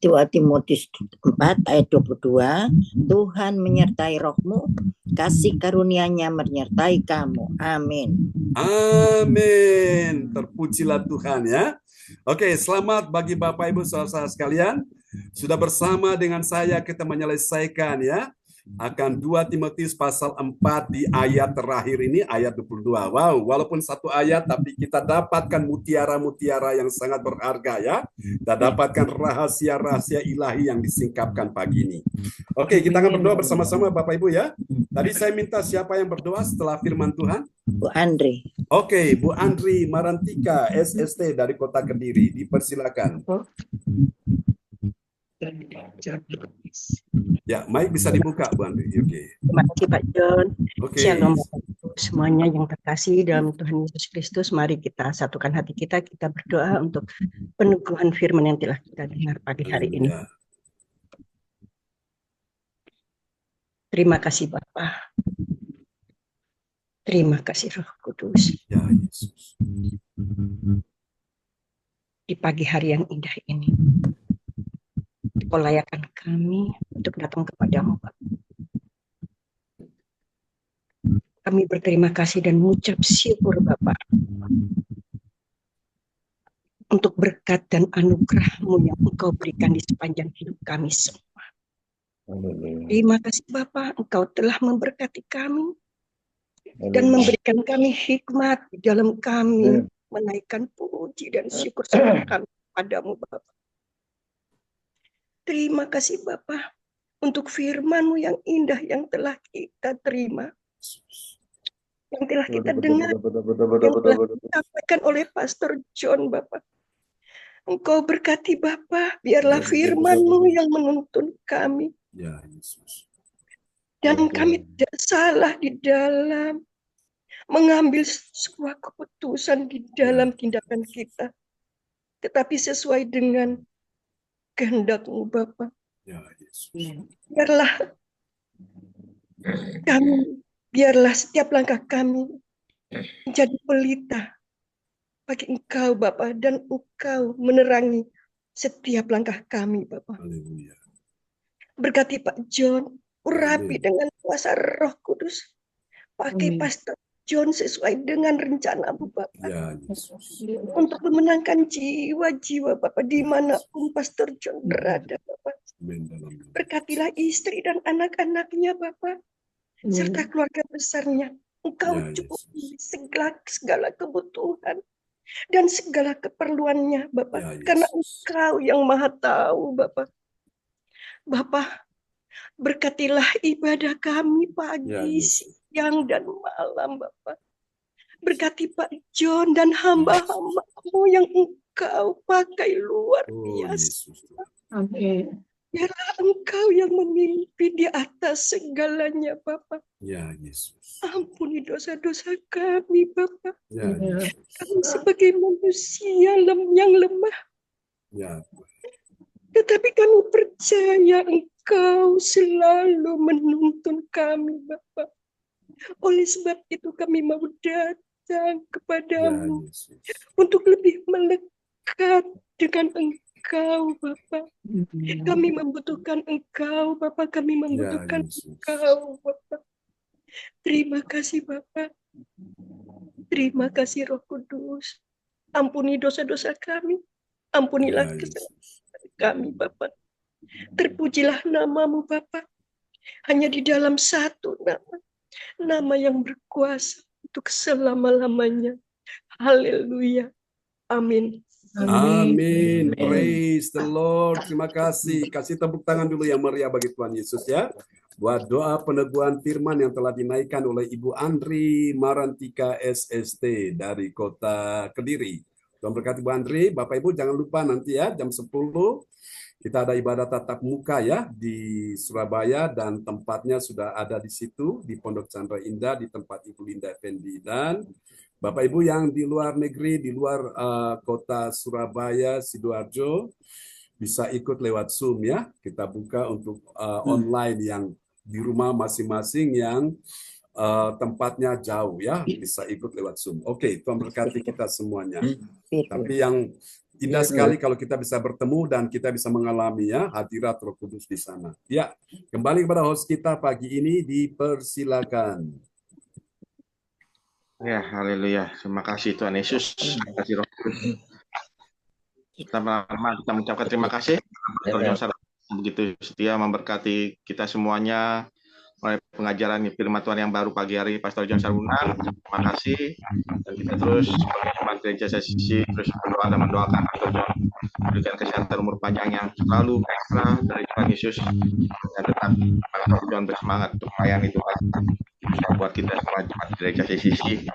2 Timotius 4 ayat 22. Tuhan menyertai rohmu, kasih karunia-Nya menyertai kamu. Amin. Amin. Terpujilah Tuhan ya. Oke, selamat bagi Bapak Ibu saudara sekalian. Sudah bersama dengan saya kita menyelesaikan ya akan 2 Timotius pasal 4 di ayat terakhir ini, ayat 22. Wow, walaupun satu ayat, tapi kita dapatkan mutiara-mutiara yang sangat berharga ya. Kita dapatkan rahasia-rahasia ilahi yang disingkapkan pagi ini. Oke, kita akan berdoa bersama-sama Bapak Ibu ya. Tadi saya minta siapa yang berdoa setelah firman Tuhan? Bu Andri. Oke, Bu Andri Marantika, SST dari Kota Kediri. Dipersilakan. Ya, mic bisa dibuka, Bu Andri. Oke. Terima kasih Pak John. Oke. Shalom Bapak Ibu semuanya yang terkasih dalam Tuhan Yesus Kristus. Mari kita satukan hati kita berdoa untuk peneguhan firman yang telah kita dengar pagi hari ini. Haleluya. Terima kasih Bapa. Terima kasih Roh Kudus. Ya Yesus. Di pagi hari yang indah ini, Kau layakkan kami untuk datang kepadamu, Bapak. Kami berterima kasih dan mengucap syukur Bapak untuk berkat dan anugerah-Mu yang Engkau berikan di sepanjang hidup kami semua. Terima kasih Bapak, Engkau telah memberkati kami dan memberikan kami hikmat di dalam kami menaikkan puji dan syukur kami padamu Bapak. Terima kasih Bapak untuk firman-Mu yang indah yang telah kita terima, yang telah kita dengar, yang telah disampaikan oleh Pastor John Bapak. Engkau berkati Bapak, biarlah firman-Mu yang menuntun kami. Ya Yesus. Dan kami tidak salah di dalam mengambil sebuah keputusan di dalam tindakan kita, tetapi sesuai dengan kehendak-Mu Bapa. Ya Yesus. Biarlah setiap langkah kami menjadi pelita bagi Engkau Bapa, dan Engkau menerangi setiap langkah kami Bapa. Haleluya. Berkati Pak John, urapi dengan kuasa Roh Kudus. Pakai Pastor John sesuai dengan rencana-Mu Bapak. Ya Yesus. Untuk memenangkan jiwa-jiwa Bapak dimanapun Pastor John berada Bapak. Berkatilah istri dan anak-anaknya Bapak, serta keluarga besarnya. Engkau Ya, cukupi segala kebutuhan dan segala keperluannya Bapak. Ya, Yesus. Karena Engkau yang Maha Tahu Bapak. Bapak, berkatilah ibadah kami pagi, Ya, Yesus. siang, dan malam Bapak. Berkati Pak John dan hamba-hamba-Mu yang Engkau pakai luar Oh biasa. Yesus. Amin. Biarlah Engkau yang memimpin di atas segalanya Bapak. Ya Yesus. Ampuni dosa-dosa kami Bapak. Ya Yesus. Kami sebagai manusia yang lemah, Ya. tetapi kami percaya Engkau selalu menuntun kami Bapak. Oleh sebab itu kami mau datang Ya kepadamu Yesus. untuk lebih melekat dengan Engkau Bapak. Kami membutuhkan Engkau Bapak, kami membutuhkan Yesus. Engkau Bapak. Terima kasih Bapak. Terima kasih Roh Kudus. Ampuni dosa-dosa kami. Ampunilah Ya kesalahan Yesus. kami Bapak. Terpujilah nama-Mu Bapak. Hanya di dalam satu nama yang berkuasa untuk selama-lamanya. Haleluya. Amin. Amin. Praise the Lord. Terima kasih. Kasih tepuk tangan dulu yang meriah bagi Tuhan Yesus ya. Buat doa peneguhan firman yang telah dinaikkan oleh Ibu Andri Marantika SST dari Kota Kediri. Tuhan berkati Bu Andri. Bapak Ibu jangan lupa nanti ya jam 10 kita ada ibadah tatap muka ya di Surabaya, dan tempatnya sudah ada di situ di Pondok Chandra Indah di tempat Ibu Linda Effendi. Dan Bapak Ibu yang di luar negeri, di luar kota Surabaya, Sidoarjo, bisa ikut lewat Zoom ya. Kita buka untuk online yang di rumah masing-masing yang tempatnya jauh ya, bisa ikut lewat Zoom. Oke, Tuhan berkati kita semuanya. Tapi yang indah sekali kalau kita bisa bertemu dan kita bisa mengalami ya hadirat Roh Kudus di sana. Ya, kembali kepada host kita pagi ini, dipersilakan. Ya, haleluya. Terima kasih Tuhan Yesus. Terima kasih Roh Kudus. Pertama-tama kita mengucapkan terima kasih. Pastor begitu setia memberkati kita semuanya oleh pengajaran firman Tuhan yang baru pagi hari, Pastor John Sarunang. Terima kasih. Dan kita terus sebagai jemaat gereja sesi terus berdoa dan mendoakan Pastor John berikan kesehatan umur panjang yang selalu ekstra dari Tuhan Yesus, dan tetap Pastor John bersemangat untuk melayani Tuhan. Buat kita semua jemaat gereja sesi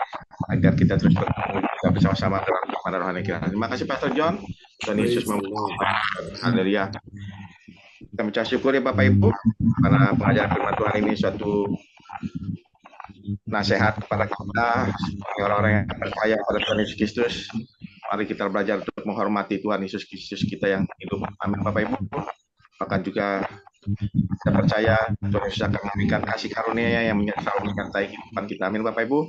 agar kita terus bertemu juga bersama-sama dalam kepada rohani kita. Terima kasih Pastor John. Tuhan Yesus memberkati. Haleluya. Kita mengucap syukur ya Bapak Ibu, karena pengajaran firman Tuhan ini suatu nasihat kepada kita sebagai orang-orang yang percaya pada Tuhan Yesus Kristus. Mari kita belajar untuk menghormati Tuhan Yesus Kristus kita yang hidup. Amin Bapak Ibu. Bahkan juga kita percaya Tuhan Yesus akan memberikan kasih karunia yang selalu menyertai kehidupan kita. Amin Bapak Ibu.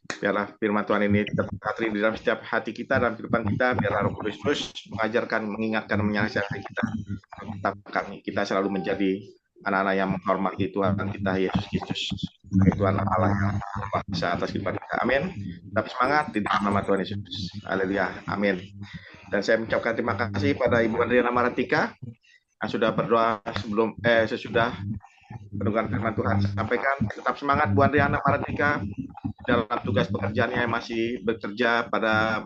Biarlah firman Tuhan ini terpatri di dalam setiap hati kita, dalam kehidupan kita. Biarlah Roh Kudus terus mengajarkan, mengingatkan, menasihati kita. Tetap kita selalu menjadi anak-anak yang menghormati Tuhan kita Yesus Kristus. Tuhan Allah yang berkuasa atas kehidupan kita. Amin. Tetap semangat di dalam nama Tuhan Yesus. Haleluya. Amin. Dan saya mengucapkan terima kasih pada Ibu Andriana Maratika yang sudah berdoa sesudah mendengar firman Tuhan sampaikan. Tetap semangat Bu Andriana Maratika dalam tugas pekerjaannya yang masih bekerja pada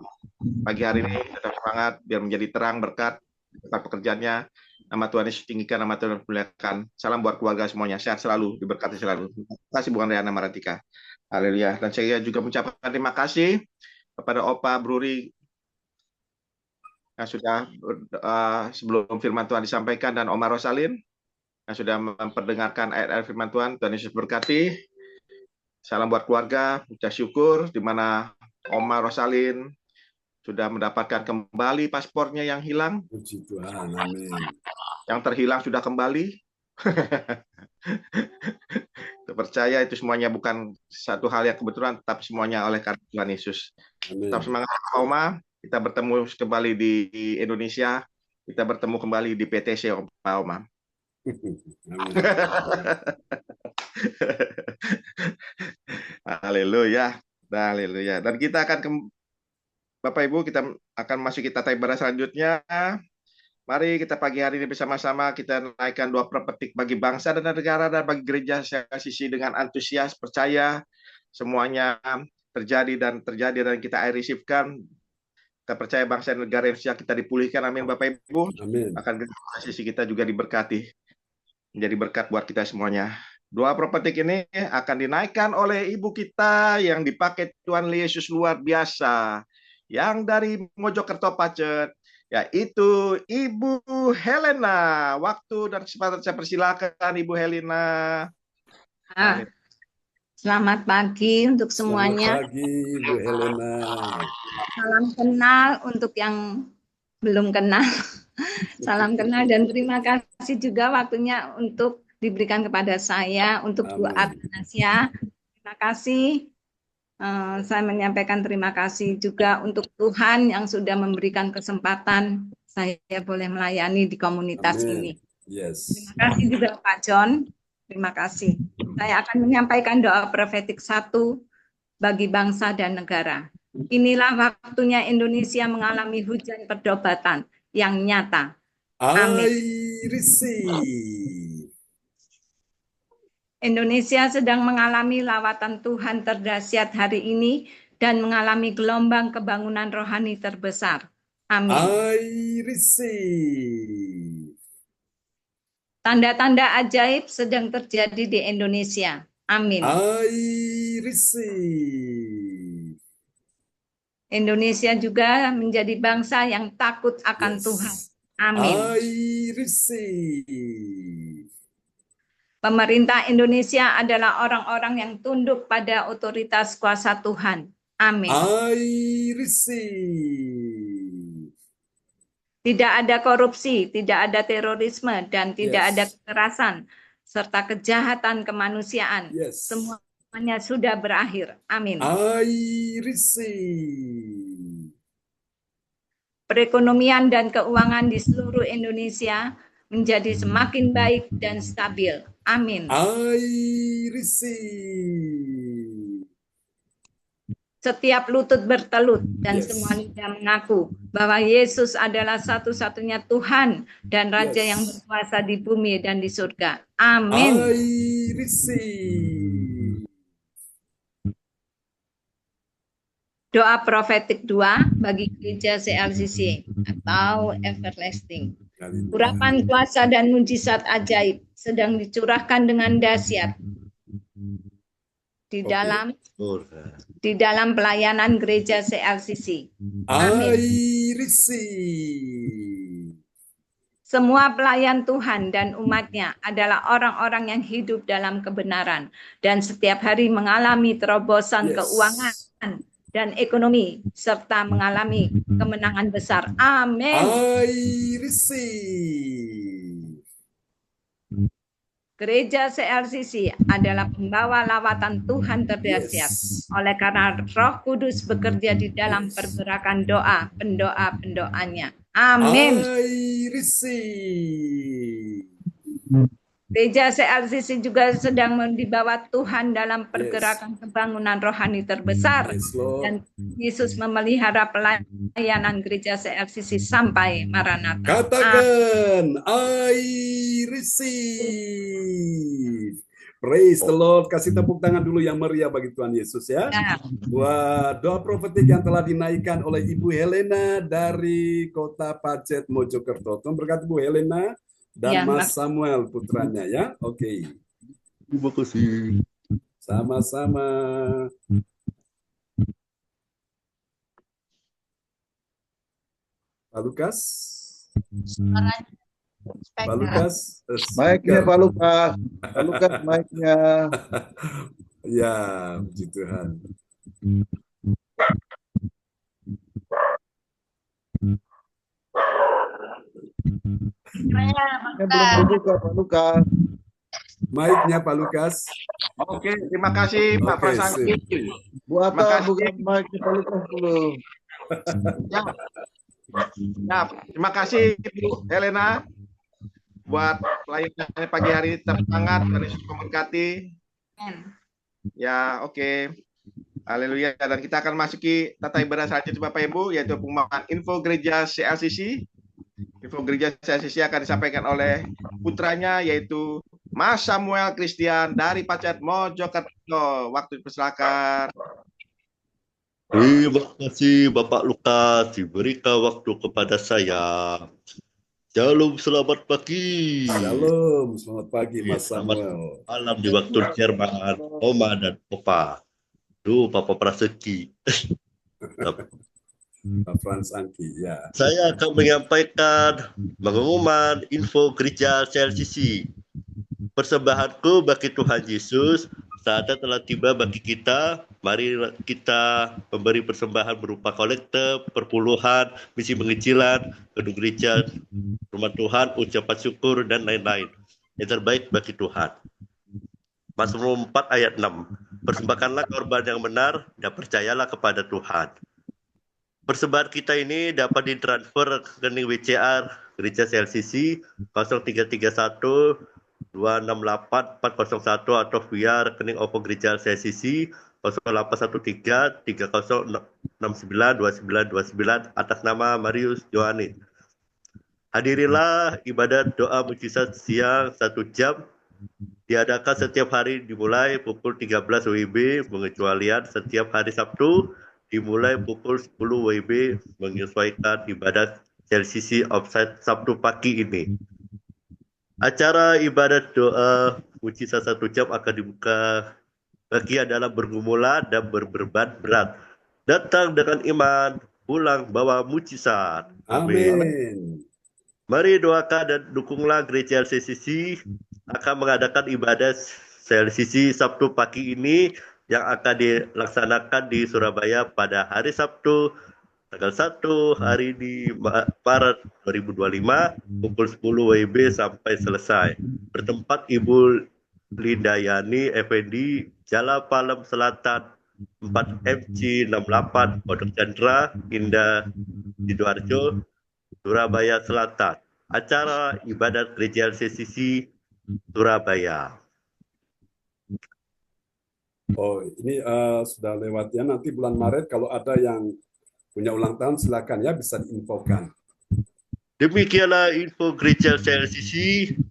pagi hari ini. Tetap semangat biar menjadi terang berkat tetap pekerjaannya. Nama Tuhan Yesus tinggikan, nama Tuhan dimuliakan. Salam buat keluarga semuanya, sehat selalu, diberkati selalu. Terima kasih Bu Andriana Maratika. Haleluya. Dan saya juga mengucapkan terima kasih kepada Opa Bruri yang sudah sebelum firman Tuhan disampaikan, dan Oma Rosalin yang sudah memperdengarkan ayat-ayat firman Tuhan. Tuhan Yesus berkati. Salam buat keluarga, ucap syukur di mana Oma Rosalin sudah mendapatkan kembali paspornya yang hilang. Puji Tuhan, amin. Yang terhilang sudah kembali. Percaya itu semuanya bukan satu hal yang kebetulan, tapi semuanya oleh karena Tuhan Yesus. Amin. Tetap semangat Oma. Kita bertemu kembali di Indonesia. Kita bertemu kembali di PTC Oma. Haleluya. Haleluya. Dan kita akan Bapak Ibu, kita akan masuk kita ibadah selanjutnya. Mari kita pagi hari ini bersama-sama kita naikkan doa petik bagi bangsa dan negara dan bagi gereja sisi dengan antusias, percaya semuanya terjadi dan kita receive-kan. Kita percaya bangsa dan negara Indonesia kita dipulihkan. Amin Bapak Ibu. Amin. Akan sisi kita juga diberkati. Menjadi berkat buat kita semuanya. Doa prophetik ini akan dinaikkan oleh ibu kita yang dipakai Tuhan Yesus luar biasa. Yang dari Mojokerto Pacet, yaitu Ibu Helena. Waktu dan kesempatan saya persilakan Ibu Helena. Selamat pagi untuk semuanya. Selamat pagi Ibu Helena. Salam kenal untuk yang belum kenal. Salam kenal dan terima kasih juga waktunya untuk diberikan kepada saya untuk Bu Agnasia. Terima kasih. Saya menyampaikan terima kasih juga untuk Tuhan yang sudah memberikan kesempatan saya boleh melayani di komunitas ini. Yes. Terima kasih juga Pak John. Terima kasih. Saya akan menyampaikan doa profetik 1 bagi bangsa dan negara. Inilah waktunya Indonesia mengalami hujan perdobatan yang nyata. Amin. Indonesia sedang mengalami lawatan Tuhan terdahsyat hari ini dan mengalami gelombang kebangunan rohani terbesar. Amin. Tanda-tanda ajaib sedang terjadi di Indonesia. Amin. Indonesia juga menjadi bangsa yang takut akan Tuhan. Amin. Pemerintah Indonesia adalah orang-orang yang tunduk pada otoritas kuasa Tuhan. Amin. Tidak ada korupsi, tidak ada terorisme, dan tidak ada kekerasan, serta kejahatan kemanusiaan. Semuanya sudah berakhir. Amin. Perekonomian dan keuangan di seluruh Indonesia menjadi semakin baik dan stabil. Amin. Setiap lutut bertelut dan semua lidah mengaku bahwa Yesus adalah satu-satunya Tuhan dan Raja yang berkuasa di bumi dan di surga. Amin. Doa profetik 2 bagi gereja CLCC atau Everlasting. Urapan kuasa dan mujizat ajaib sedang dicurahkan dengan dahsyat di dalam pelayanan gereja CLCC. Amin. Semua pelayan Tuhan dan umatnya adalah orang-orang yang hidup dalam kebenaran dan setiap hari mengalami terobosan keuangan dan ekonomi serta mengalami kemenangan besar. Amin. I receive. Gereja CLCC adalah pembawa lawatan Tuhan terdahsyat. Oleh karena Roh Kudus bekerja di dalam pergerakan doa pendoa-pendoanya. Amin. I receive. Gereja CLCC juga sedang dibawa Tuhan dalam pergerakan pembangunan rohani terbesar. Dan Yesus memelihara pelayanan gereja CLCC sampai Maranatha. Katakan, I receive. Praise the Lord. Kasih tepuk tangan dulu yang meriah bagi Tuhan Yesus ya. Buat doa profetik yang telah dinaikkan oleh Ibu Helena dari Kota Pacet, Mojokerto. Tuhan berkati Bu Helena dan Mas Samuel putranya ya. Oke. Terima kasih. Sama-sama. Pak Lukas. Pak Lukas. Mic-nya Pak Lukas. Pak Lukas mic-nya. Ya, puji Tuhan. Belum dibuka Pak Lukas. Mic-nya Pak Lukas. Oke, terima kasih Pak Prasangki. Bu Atta buka mic-nya Pak Lukas dulu. Ya, terima kasih Bu Helena buat pelayanannya pagi hari tersemangat dan Yesus memberkati. Ya, oke. Haleluya. Dan kita akan masuki tata ibadah selanjutnya Bapak Ibu, yaitu pengumuman info gereja CLCC. Info gereja CLCC akan disampaikan oleh putranya, yaitu Mas Samuel Christian dari Pacet, Mojokerto. Waktu dipersilakan. Terima kasih Bapak Lukas, diberikan waktu kepada saya. Shalom, selamat pagi. Shalom, selamat pagi Mas Samuel. Malam di waktu Jerman, Oma dan Opa. Duh, Papa Prasetki. Pak Frans Angki, ya. Saya akan menyampaikan pengumuman info gereja CLCC. Persembahanku bagi Tuhan Yesus, saatnya telah tiba bagi kita. Mari kita memberi persembahan berupa kolekte, perpuluhan, misi pengecilan, gedung gereja, rumah Tuhan, ucapan syukur, dan lain-lain. Yang terbaik bagi Tuhan. Mazmur 4 ayat 6. Persembahkanlah korban yang benar dan percayalah kepada Tuhan. Persembahan kita ini dapat ditransfer ke rekening WCR Gereja CLCC 0331 268 401 atau via rekening OVO Gereja CLCC 0813 3069 2929 atas nama Marius Johanis. Hadirilah ibadat doa mujizat siang 1 jam. Diadakan setiap hari dimulai pukul 13 WIB, pengecualian setiap hari Sabtu dimulai pukul 10 WIB, menyesuaikan ibadat CLCC offsite Sabtu pagi ini. Acara ibadat doa mujizat 1 jam akan dibuka bagian dalam bergumulan dan berbeban berat. Datang dengan iman, pulang bawa mujizat. Amin. Mari doakan dan dukunglah gereja CLCC akan mengadakan ibadah CLCC Sabtu pagi ini yang akan dilaksanakan di Surabaya pada hari Sabtu tanggal 1 hari di Maret 2025 pukul 10 WIB sampai selesai. Bertempat Ibu Lindayani Effendi, Jala Palem Selatan 4 MC 68 Pondok Chandra, Indah Sidoarjo, Surabaya Selatan. Acara ibadat gereja CCC Surabaya. Oh, ini sudah lewat ya. Nanti bulan Maret kalau ada yang punya ulang tahun silakan ya bisa diinfokan. Demikianlah info gereja CLCC.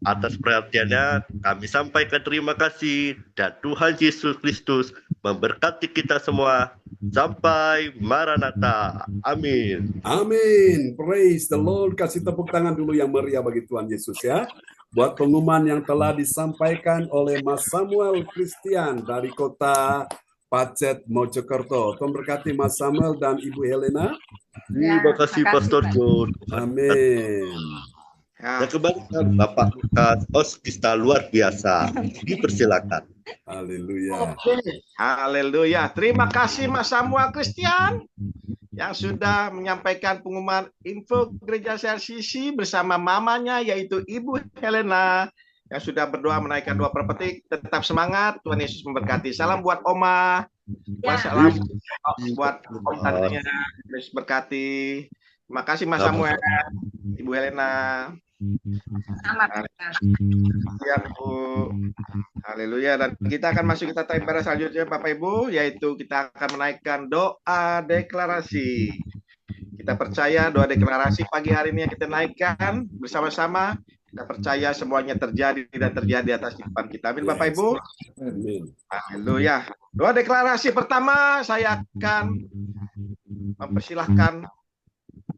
Atas perhatiannya kami sampaikan terima kasih dan Tuhan Yesus Kristus memberkati kita semua sampai Maranatha. Amin. Amin. Praise the Lord. Kasih tepuk tangan dulu yang meriah bagi Tuhan Yesus ya. Buat pengumuman yang telah disampaikan oleh Mas Samuel Christian dari Kota Pacet, Mojokerto. Tuhan berkati Mas Samuel dan Ibu Helena. Terima kasih Pastor John. Amin. Dan kembali Bapak Lukas Oskista luar biasa. Dipersilakan. Haleluya. Haleluya. Terima kasih Mas Samuel Christian yang sudah menyampaikan pengumuman info gereja CLCC bersama mamanya yaitu Ibu Helena yang sudah berdoa menaikkan 2 pepetik. Tetap semangat, Tuhan Yesus memberkati. Salam buat Oma. Salam buat Om tantenya. Yesus berkati. Terima kasih Mas Samuel, Ibu Helena. Ya, Bu. Haleluya. Dan kita akan masuk kita time pada selanjutnya Bapak Ibu, yaitu kita akan menaikkan doa deklarasi. Kita percaya doa deklarasi pagi hari ini yang kita naikkan bersama-sama. Kita percaya semuanya terjadi dan terjadi atas kehidupan kita. Amin Bapak Ibu. Haleluya. Doa deklarasi pertama saya akan mempersilahkan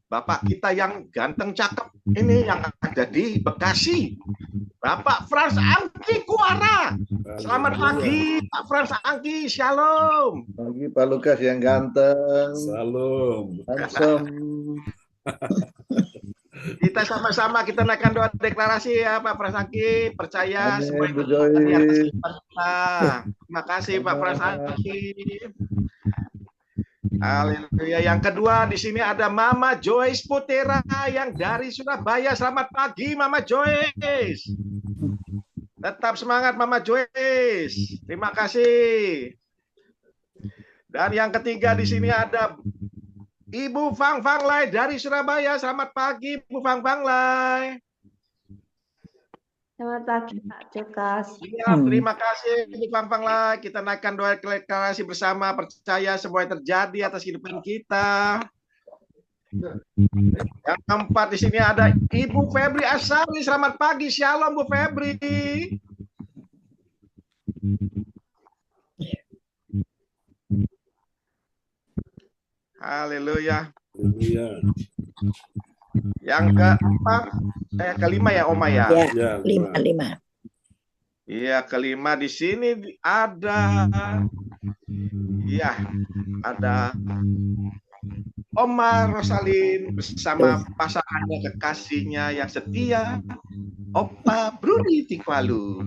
Bapak kita yang ganteng cakep ini yang ada di Bekasi, Bapak Frans Angki Kuara. Selamat pagi Pak Frans Angki, shalom. Pagi Pak Lukas yang ganteng. Shalom. Handsome. Kita sama-sama kita naikkan doa deklarasi ya Pak Frans Angki. Percaya Amin, semua Bu itu Joy. di atas kehidupan kita. Terima kasih Pak Frans Angki. Haleluya. Yang kedua di sini ada Mama Joyce Putera yang dari Surabaya. Selamat pagi Mama Joyce. Tetap semangat Mama Joyce. Terima kasih. Dan yang ketiga di sini ada Ibu Fang Fang Lai dari Surabaya. Selamat pagi Ibu Fang Fang Lai. Selamat pagi Pak Jokas. Ya, terima kasih Ibu Fang Fang Lai. Kita naikkan doa deklarasi bersama, percaya semua yang terjadi atas kehidupan kita. Yang keempat di sini ada Ibu Febri Asari. Selamat pagi, shalom Bu Febri. Haleluya. Haleluya. Yang keempat, kelima ya Oma ya. Ya, lima. Iya, kelima di sini ada, ya, ada Oma Rosalin bersama pasangannya kekasihnya yang setia, Opa Bruni Tikwalu.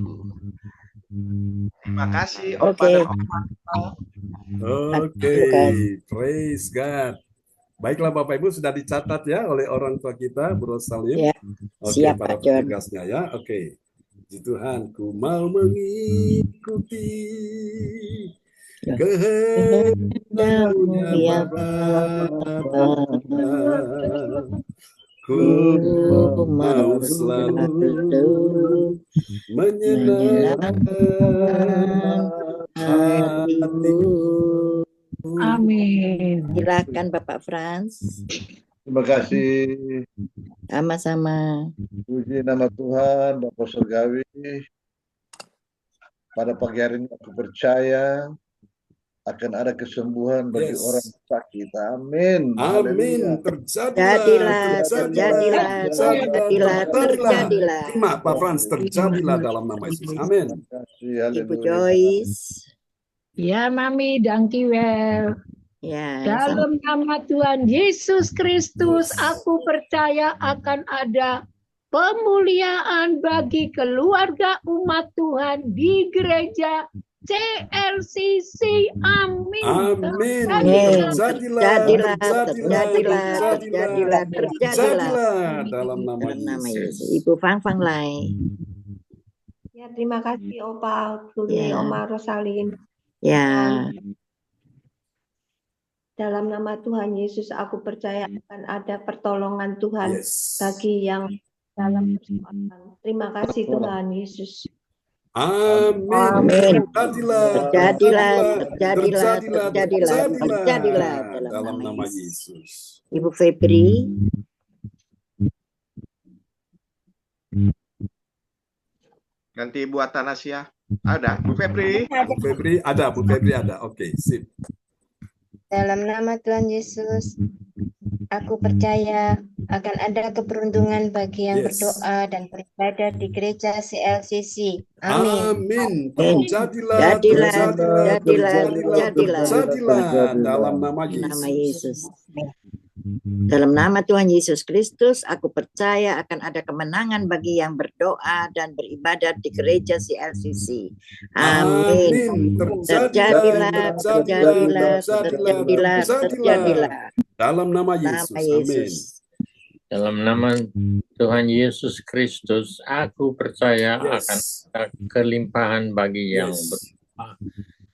Terima kasih Opa dan Oma. Oke, praise God. Baiklah Bapak Ibu sudah dicatat ya oleh orang tua kita, Bro Salim. Ya, Oke, siap, para Pak John. petugasnya ya. Oke. Puji Tuhan, ku mau mengikuti kehendak-Mu ya Bapa. Ku mau selalu menyenangkan hatimu. Amin. Silakan Bapak Frans. Terima kasih. Sama-sama. Puji nama Tuhan, Bapa Surgawi. Pada pagi hari ini aku percaya akan ada kesembuhan bagi orang sakit. Amin. Amin. Terjadilah. Terima Pak Frans, terjadilah dalam nama Yesus. Amin. Ibu Joyce. Ya, Mami, Dangkiwel. Ya, dalam nama Tuhan Yesus Kristus, aku percaya akan ada pemuliaan bagi keluarga umat Tuhan di gereja CLCC. Amin. Amin. Terjadilah dalam nama Yesus. Ibu Fang Fang Lai. Ya, terima kasih Opa Bruni, Oma Rosalin. Ya. Dalam nama Tuhan Yesus, aku percaya akan ada pertolongan Tuhan bagi yang dalam persoalan. Terima kasih Tuhan Yesus. Amin. Terjadilah dalam nama Yesus. Ibu Febri. Ganti Ibu Atanasia. Ada Bu Febri. Bu Febri ada. Oke, sip. Dalam nama Tuhan Yesus, aku percaya akan ada keberuntungan bagi yang berdoa dan beribadah di gereja CLCC. Amin. Terjadilah dalam nama Yesus. Dalam nama Tuhan Yesus Kristus, aku percaya akan ada kemenangan bagi yang berdoa dan beribadat di gereja CLCC. Amin. Terjadilah. Dalam nama Yesus. Amin. Dalam nama Tuhan Yesus Kristus, aku percaya akan ada kelimpahan bagi yang berdoa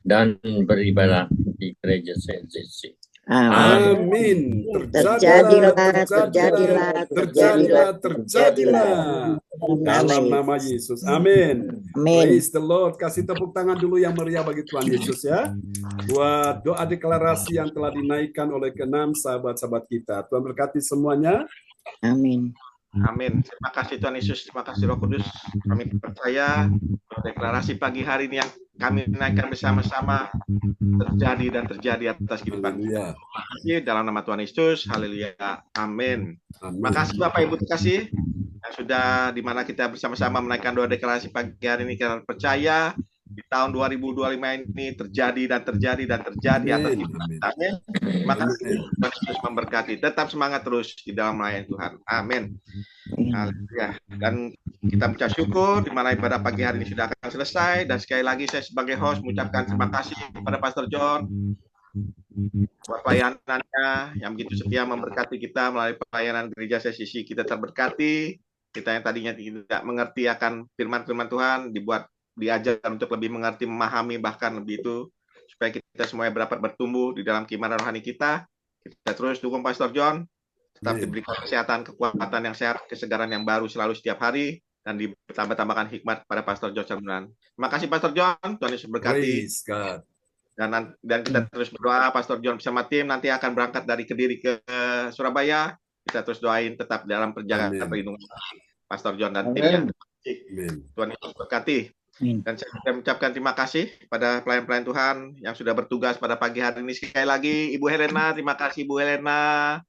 dan beribadah di gereja CLCC. Amin. Terjadilah. Dalam nama Yesus. Amin. Praise the Lord. Kasih tepuk tangan dulu yang meriah bagi Tuhan Yesus ya. Buat doa deklarasi yang telah dinaikkan oleh ke-6 sahabat-sahabat kita. Tuhan berkati semuanya. Amin. Amin. Terima kasih Tuhan Yesus, terima kasih Roh Kudus. Kami percaya deklarasi pagi hari ini yang kami naikkan bersama-sama terjadi atas kehidupan kita. Terima kasih dalam nama Tuhan Yesus. Haleluya. Amin. Terima kasih Bapak Ibu terkasih yang sudah di mana kita bersama-sama menaikkan doa deklarasi pagi hari ini. Kita percaya di tahun 2025 ini terjadi atas kehidupan kita. Amin. Terima kasih Tuhan Yesus memberkati. Tetap semangat terus di dalam melayani Tuhan. Amin. Haleluya. Dan kita mengucap syukur di mana ibadah pagi hari ini sudah akan selesai. Dan sekali lagi saya sebagai host mengucapkan terima kasih kepada Pastor John buat pelayanannya yang begitu setia memberkati kita melalui pelayanan gereja CLCC. Kita terberkati. Kita yang tadinya tidak mengerti akan firman-firman Tuhan diajar untuk lebih mengerti, memahami, bahkan lebih itu supaya kita semuanya dapat bertumbuh di dalam keimanan rohani kita. Kita terus dukung Pastor John, tetap diberikan kesehatan, kekuatan yang sehat, kesegaran yang baru selalu setiap hari, dan ditambah-tambahkan hikmat pada Pastor John Sarbunan. Terima kasih Pastor John, Tuhan Yesus berkati. Dan kita terus berdoa, Pastor John bersama tim nanti akan berangkat dari Kediri ke Surabaya. Kita terus doain tetap dalam perjalanan perlindungan Pastor John dan timnya. Tuhan Yesus berkati. Dan saya mengucapkan terima kasih pada pelayan-pelayan Tuhan yang sudah bertugas pada pagi hari ini. Sekali lagi Ibu Helena, terima kasih Ibu Helena.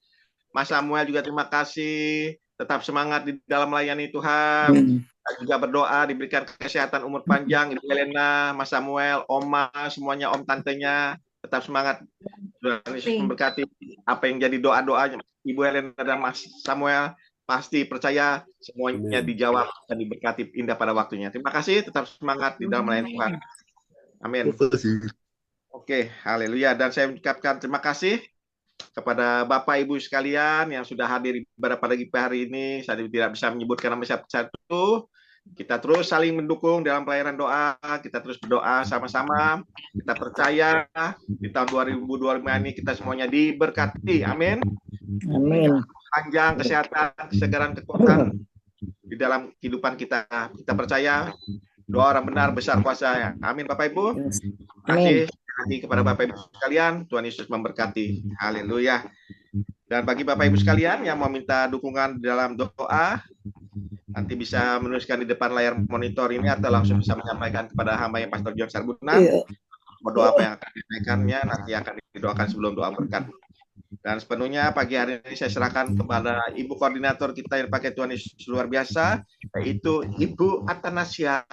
Mas Samuel juga terima kasih. Tetap semangat di dalam melayani Tuhan. Dan juga berdoa diberikan kesehatan, umur panjang Ibu Helena, Mas Samuel, Oma, semuanya om tantenya. Tetap semangat. Tuhan Yesus memberkati apa yang jadi doa-doanya Ibu Helena dan Mas Samuel. Pasti percaya semuanya dijawab dan diberkati indah pada waktunya. Terima kasih, tetap semangat di dalam melayani Tuhan. Amin. Oke, haleluya. Dan saya mengucapkan terima kasih kepada Bapak Ibu sekalian yang sudah hadir pada pagi hari ini. Saya tidak bisa menyebutkan nama satu-satu. Kita terus saling mendukung dalam pelayanan doa. Kita terus berdoa sama-sama. Kita percaya di tahun 2025 ini kita semuanya diberkati. Amin. Amin. Panjang, kesehatan, kesegaran, kekuatan di dalam kehidupan kita. Kita percaya doa orang benar besar kuasa. Amin Bapak Ibu. Terima kasih kepada Bapak Ibu sekalian. Tuhan Yesus memberkati. Haleluya. Dan bagi Bapak Ibu sekalian yang mau minta dukungan dalam doa, nanti bisa menuliskan di depan layar monitor ini atau langsung bisa menyampaikan kepada hamba yang Pastor John Sarbunan. Doa apa yang akan dinaikannya nanti akan didoakan sebelum doa berkat. Dan sepenuhnya pagi hari ini saya serahkan kepada Ibu Koordinator kita yang pakai Tuhan Yesus luar biasa, yaitu Ibu Atanasia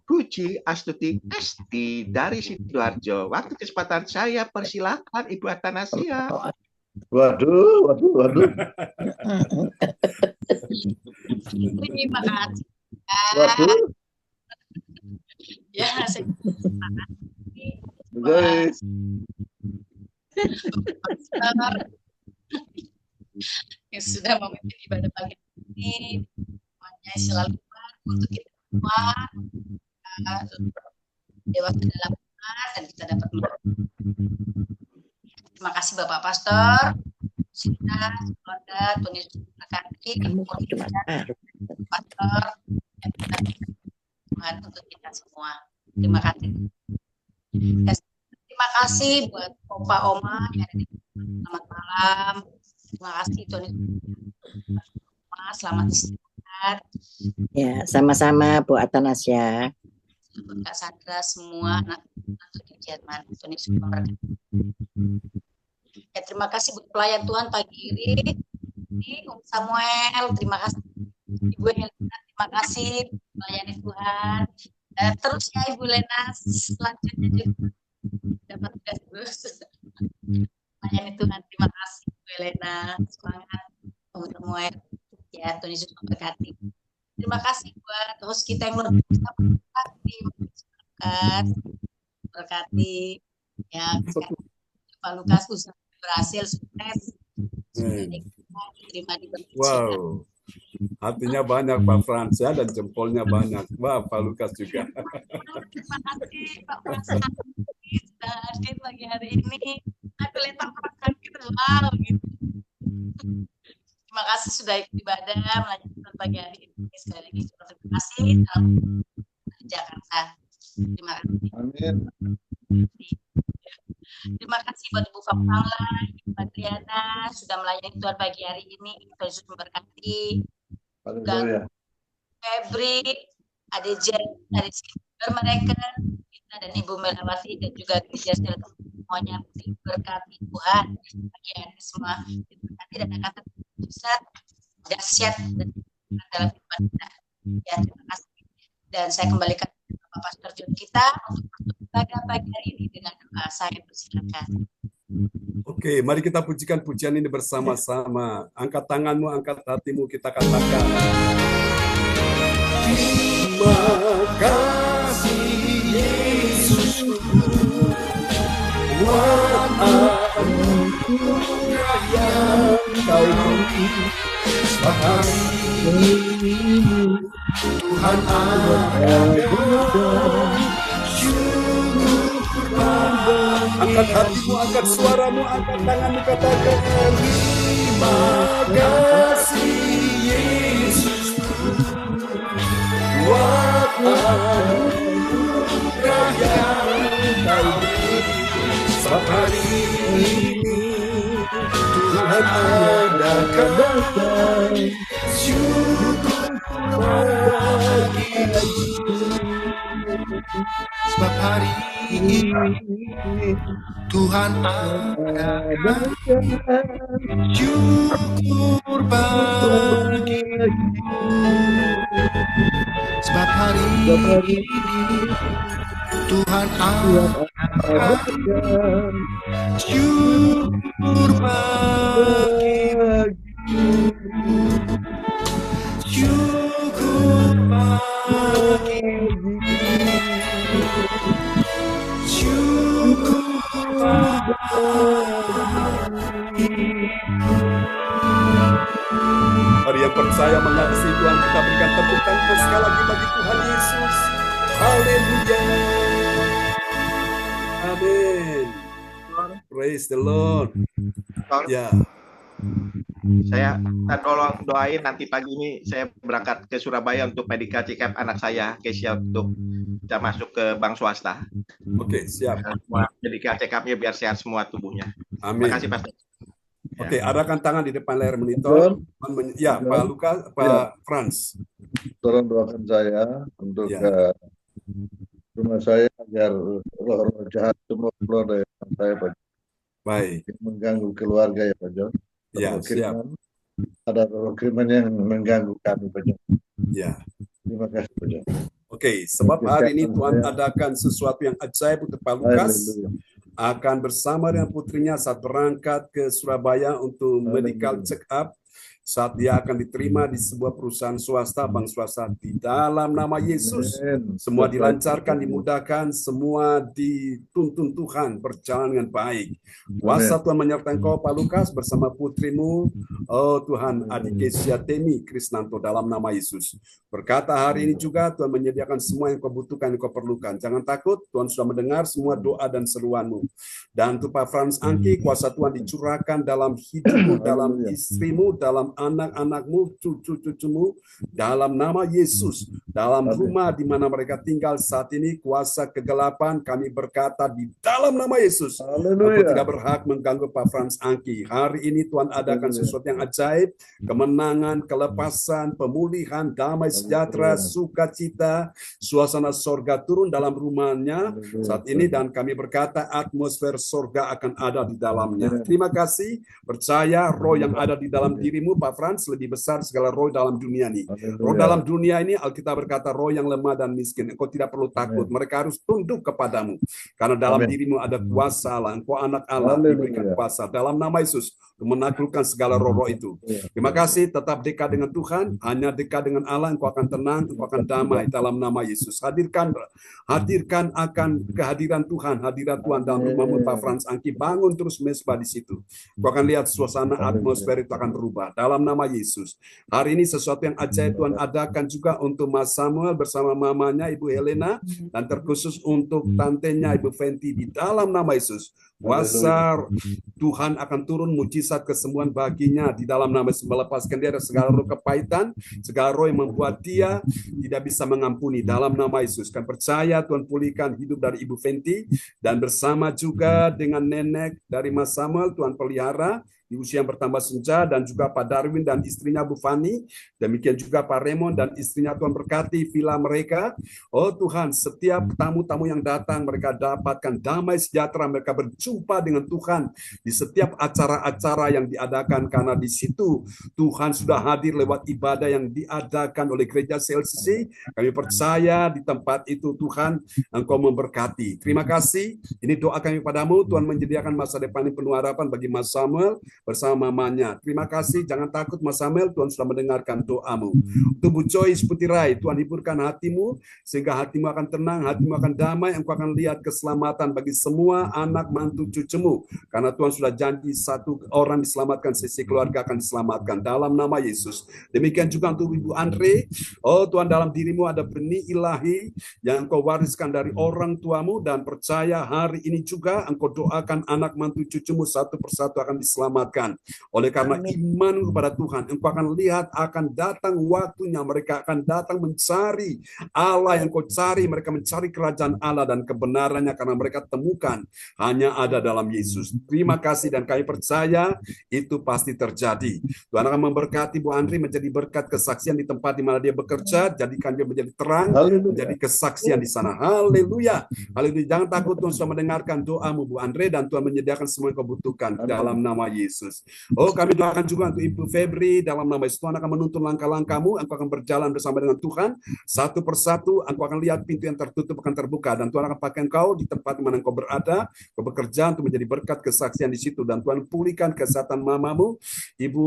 Puji Astuti Esti dari Sidoarjo. Waktu kesempatan saya persilakan Ibu Atanasia. Waduh. Terima kasih. Waduh. Ya, saya guys. Yang sudah memimpin ibadah pagi ini, semuanya selalu untuk kita semua dewasa dalam iman dan kita dapat terima kasih Bapak Pastor, Sita, keluarga, Tuhan Yesus memberkati, Pastor, dan kita Tuhan untuk kita semua. Terima kasih. Terima kasih buat Opa Oma yang ada di selamat malam. Terima kasih Tuhan Yesus. Selamat istirahat. Ya, sama-sama Bu Atanasia. Buat Kak Sandra semua anak di Jerman. Tuhan Yesus memberkati. Ya, terima kasih buat pelayan Tuhan pagi ini. Om Samuel, terima kasih. Ibu Helena, terima kasih melayani Tuhan. Terus ya Ibu Lena, selanjutnya juga dapat tugas terus. Melayani Tuhan, terima kasih Ibu Elena, semangat Om Samuel, ya Tuhan Yesus memberkati. Terima kasih buat host kita yang luar biasa, berkati ya Pak Lukas usaha berhasil sukses. Terima di Wow, hatinya banyak Pak Frans ya, dan jempolnya banyak. Wah, Pak Lukas juga. Terima kasih Pak Frans sudah hadir pagi hari ini. Aku letak gitu, wow gitu. Terima kasih sudah ikut ibadah melanjutkan pagi hari ini. Sekali lagi terima kasih. Salam dari Jakarta. Terima kasih. Amin. Terima kasih buat Ibu Fapala, Ibu Adriana sudah melayani Tuhan pagi hari ini. Tuhan Yesus memberkati. Haleluya. Febri, Ade Jen, Ade Silver mereka, kita dan Ibu Melawati dan juga Gereja semuanya diberkati Tuhan pagi hari semua. Diberkati dan akan terpusat dahsyat dalam kehidupan kita. Ya, terima kasih. Dan saya kembalikan Bapak Pastor John kita untuk berdoa pagi hari ini dengan doa. Saya persilakan. Oke, mari kita pujikan pujian ini bersama-sama. Angkat tanganmu, angkat hatimu, kita katakan. Terima kasih Yesus, buat anugerah yang Kau beri. Hari ini Tuhan ada. Angkat hatimu, angkat suaramu, angkat tanganmu, katakan terima kasih Yesus, buat anugerah yang Kau beri. Sebab hari ini Tuhan adakan syukur bagi. Sebab hari ini Tuhan adakan syukur bagi. Sebab hari ini Tuhan adakan syukur bagi. Syukur bagi. Syukur bagi. Mari yang percaya mengasihi Tuhan, kita berikan tepuk tangan sekali lagi bagi Tuhan Yesus. Haleluya. Amin. Praise the Lord. Ya. Saya tolong doain nanti pagi ini saya berangkat ke Surabaya untuk medical check up anak saya, Kesia, untuk bisa masuk ke bank swasta. Oke, siap. Medical check up-nya biar sehat semua tubuhnya. Amin. Terima kasih, Pastor. Oke, arahkan tangan di depan layar monitor. Ya, Pak Lukas, Pak Frans. Tolong doakan saya untuk rumah saya agar roh-roh jahat semua keluar dari rumah saya, Pak. Baik. Mengganggu keluarga ya, Pak John. Ya, siap. Ada roh krimen yang mengganggu kami, Pak John. Ya. Terima kasih, Pak John. Oke, sebab hari ini Tuhan adakan sesuatu yang ajaib untuk Pak Lukas. Akan bersama dengan putrinya saat berangkat ke Surabaya untuk medical check up. Saat dia akan diterima di sebuah perusahaan swasta, bank swasta, di dalam nama Yesus. Semua dilancarkan, dimudahkan, semua dituntun Tuhan berjalan dengan baik. Kuasa Tuhan menyertai engkau, Pak Lukas, bersama putrimu, oh Tuhan, Adik Kesia Temi Krisnanto, dalam nama Yesus. Berkata hari ini juga Tuhan menyediakan semua yang kau butuhkan, yang kau perlukan. Jangan takut, Tuhan sudah mendengar semua doa dan seruanmu. Dan untuk Pak Frans Angki, kuasa Tuhan dicurahkan dalam hidupmu, dalam istrimu, dalam anak-anakmu, cucu-cucumu, dalam nama Yesus. Dalam rumah di mana mereka tinggal saat ini, kuasa kegelapan kami berkata di dalam nama Yesus. Aku tidak berhak mengganggu Pak Frans Angki. Hari ini Tuhan adakan sesuatu yang ajaib, kemenangan, kelepasan, pemulihan, damai sejahtera, sukacita, suasana sorga turun dalam rumahnya saat ini, dan kami berkata atmosfer sorga akan ada di dalamnya. Terima kasih, percaya roh yang ada di dalam dirimu Pak Frans, lebih besar segala roh dalam dunia ini. Roh dalam dunia ini, Alkitab berkata, roh yang lemah dan miskin. Engkau tidak perlu takut. Mereka harus tunduk kepadamu. Karena dalam dirimu ada kuasa Allah. Engkau anak Allah, diberikan kuasa. Dalam nama Yesus, menaklukkan segala roh-roh itu. Terima kasih, tetap dekat dengan Tuhan. Hanya dekat dengan Allah, engkau akan tenang, engkau akan damai dalam nama Yesus. Hadirkan akan kehadiran Tuhan, hadirat Tuhan dalam rumahmu, Pak Frans Angki. Bangun terus mesbah di situ. Kau akan lihat suasana atmosfer itu akan berubah dalam nama Yesus. Hari ini sesuatu yang ajaib Tuhan adakan juga untuk Mas Samuel bersama mamanya Ibu Helena, dan terkhusus untuk tantenya Ibu Fenty di dalam nama Yesus. Kuasa Tuhan akan turun, mujizat kesembuhan baginya di dalam nama Yesus, melepaskan dia dari segala roh kepahitan, segala roh yang membuat dia tidak bisa mengampuni dalam nama Yesus. Kan percaya Tuhan pulihkan hidup dari Ibu Fenty, dan bersama juga dengan nenek dari Mas Samuel Tuhan pelihara di usia yang bertambah senja, dan juga Pak Darwin dan istrinya Bu Fani, demikian juga Pak Raymond dan istrinya, Tuhan berkati villa mereka. Oh Tuhan, setiap tamu-tamu yang datang mereka dapatkan damai sejahtera, mereka berjumpa dengan Tuhan di setiap acara-acara yang diadakan, karena di situ Tuhan sudah hadir lewat ibadah yang diadakan oleh gereja CLCC. Kami percaya di tempat itu Tuhan Engkau memberkati. Terima kasih. Ini doa kami padamu, Tuhan menyediakan masa depan yang penuh harapan bagi Mas Samuel bersama mamanya. Terima kasih, jangan takut Mas Samuel, Tuhan sudah mendengarkan doamu. Untuk Bu Joyce Putirai, Tuhan hiburkan hatimu, sehingga hatimu akan tenang, hatimu akan damai, engkau akan lihat keselamatan bagi semua anak, mantu, cucumu. Karena Tuhan sudah janji satu orang diselamatkan, sisi keluarga akan diselamatkan dalam nama Yesus. Demikian juga untuk Ibu Andre, oh Tuhan, dalam dirimu ada benih ilahi yang engkau wariskan dari orang tuamu, dan percaya hari ini juga engkau doakan anak, mantu, cucumu satu persatu akan diselamatkan. Oleh karena iman kepada Tuhan, engkau akan lihat akan datang waktunya mereka akan datang mencari Allah yang kau cari. Mereka mencari kerajaan Allah dan kebenarannya, karena mereka temukan hanya ada dalam Yesus. Terima kasih, dan kami percaya itu pasti terjadi. Tuhan akan memberkati Bu Andri menjadi berkat kesaksian di tempat di mana dia bekerja, jadikan dia menjadi terang, menjadi kesaksian di sana. Haleluya. Haleluya. Jangan takut, Tuhan sudah mendengarkan doamu Bu Andre, dan Tuhan menyediakan semua yang kau butuhkan dalam nama Yesus. Oh, kami doakan juga untuk Ibu Febri dalam nama Yesus. Tuhan akan menuntun langkah-langkahmu, engkau akan berjalan bersama dengan Tuhan. Satu persatu engkau akan lihat pintu yang tertutup akan terbuka, dan Tuhan akan pakai engkau di tempat di mana engkau berada, kau bekerja untuk menjadi berkat kesaksian di situ, dan Tuhan pulihkan kesehatan mamamu, Ibu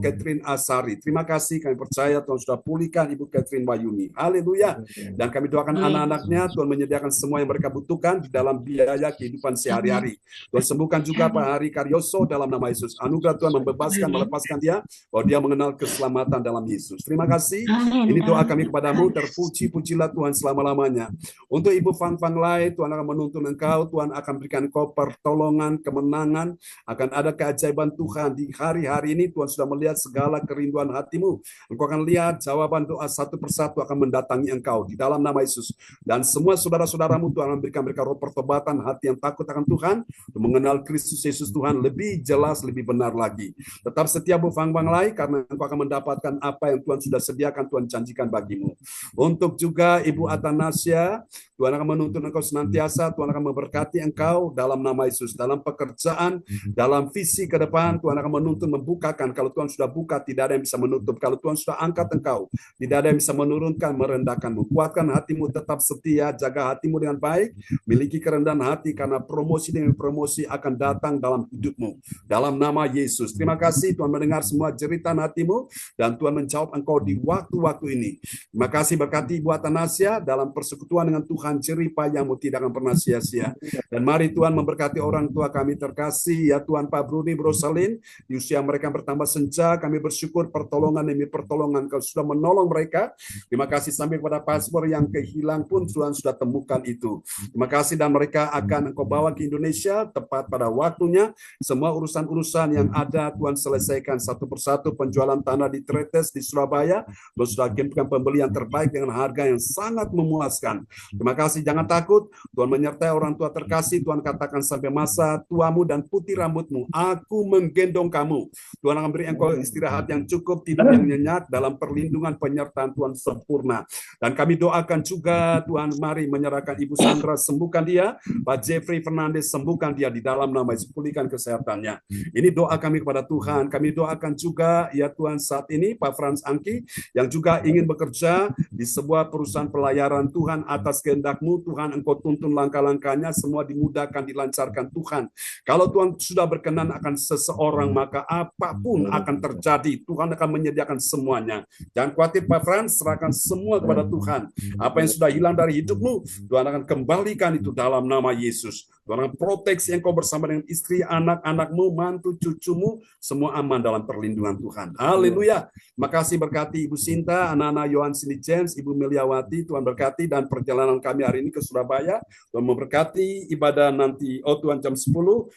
Catherine Asari. Terima kasih, kami percaya Tuhan sudah pulihkan Ibu Catherine Wayuni. Haleluya. Dan kami doakan anak-anaknya, Tuhan menyediakan semua yang mereka butuhkan di dalam biaya kehidupan sehari-hari. Tuhan sembuhkan juga Pak Hari Karyoso dalam nama Yesus. Anugerah Tuhan membebaskan, melepaskan dia, bahwa dia mengenal keselamatan dalam Yesus. Terima kasih. Ini doa kami kepadamu, terpuji-pujilah Tuhan selama-lamanya. Untuk Ibu Fang Fang Lai, Tuhan akan menuntun engkau, Tuhan akan berikan engkau pertolongan, kemenangan, akan ada keajaiban Tuhan di hari-hari ini. Tuhan sudah melihat segala kerinduan hatimu. Engkau akan lihat jawaban doa satu persatu akan mendatangi engkau di dalam nama Yesus. Dan semua saudara-saudaramu, Tuhan memberikan mereka roh pertobatan, hati yang takut akan Tuhan, untuk mengenal Kristus Yesus Tuhan lebih jelas, lebih benar lagi. Tetap setia Bu Fang Fang Lai, karena engkau akan mendapatkan apa yang Tuhan sudah sediakan, Tuhan janjikan bagimu. Untuk juga Ibu Atanasia, Tuhan akan menuntun engkau senantiasa, Tuhan akan memberkati engkau dalam nama Yesus. Dalam pekerjaan, dalam visi ke depan, Tuhan akan menuntun, membukakan. Kalau Tuhan sudah buka, tidak ada yang bisa menutup. Kalau Tuhan sudah angkat engkau, tidak ada yang bisa menurunkan, merendahkanmu. Kuatkan hatimu, tetap setia, jaga hatimu dengan baik, miliki kerendahan hati, karena promosi demi promosi akan datang dalam hidupmu. Dalam nama Yesus. Terima kasih, Tuhan mendengar semua jeritan hatimu, dan Tuhan menjawab engkau di waktu-waktu ini. Terima kasih, berkati Ibu Atanasia dalam persekutuan dengan Tuhan, jerih payahmu tidak akan pernah sia-sia. Dan mari Tuhan memberkati orang tua kami terkasih, ya Tuhan, Pak Bruni, Bro Salin, di usia mereka bertambah senja, kami bersyukur pertolongan demi pertolongan Kau sudah menolong mereka. Terima kasih sampai kepada paspor yang kehilang pun Tuhan sudah temukan itu. Terima kasih, dan mereka akan Engkau bawa ke Indonesia tepat pada waktunya. Semua urusan-urusan yang ada Tuhan selesaikan satu persatu. Penjualan tanah di Tretes di Surabaya, Tuhan sudah kirimkan pembeli yang terbaik dengan harga yang sangat memuaskan. Terima kasih, jangan takut. Tuhan menyertai orang tua terkasih. Tuhan katakan katakan sampai masa tuamu dan putih rambutmu, aku menggendong kamu. Tuhan akan beri engkau istirahat yang cukup, tidur yang nyenyak dalam perlindungan penyertaan Tuhan sempurna. Dan kami doakan juga Tuhan, mari menyerahkan Ibu Sandra, sembuhkan dia, Pak Jeffrey Fernandes, sembuhkan dia di dalam nama Yesus, pulihkan kesehatannya. Ini doa kami kepada Tuhan. Kami doakan juga ya Tuhan saat ini Pak Frans Angki yang juga ingin bekerja di sebuah perusahaan pelayaran Tuhan, atas kehendak-Mu Tuhan, Engkau tuntun langkah-langkahnya, semua dimudahkan, dilancarkan Tuhan. Kalau Tuhan sudah berkenan akan seseorang, maka apapun akan terjadi, Tuhan akan menyediakan semuanya. Jangan khawatir Pak Frans, serahkan semua kepada Tuhan. Apa yang sudah hilang dari hidupmu, Tuhan akan kembalikan itu dalam nama Yesus. Tuhan akan proteksi engkau bersama dengan istri, anak-anakmu, mantu, cucumu, semua aman dalam perlindungan Tuhan. Haleluya. Makasih berkati Ibu Sinta, anak-anak Yohan Cindy James, Ibu Meliawati, Tuhan berkati, dan perjalanan kami hari ini ke Surabaya. Tuhan memberkati ibadah nanti, Tuhan jam 10,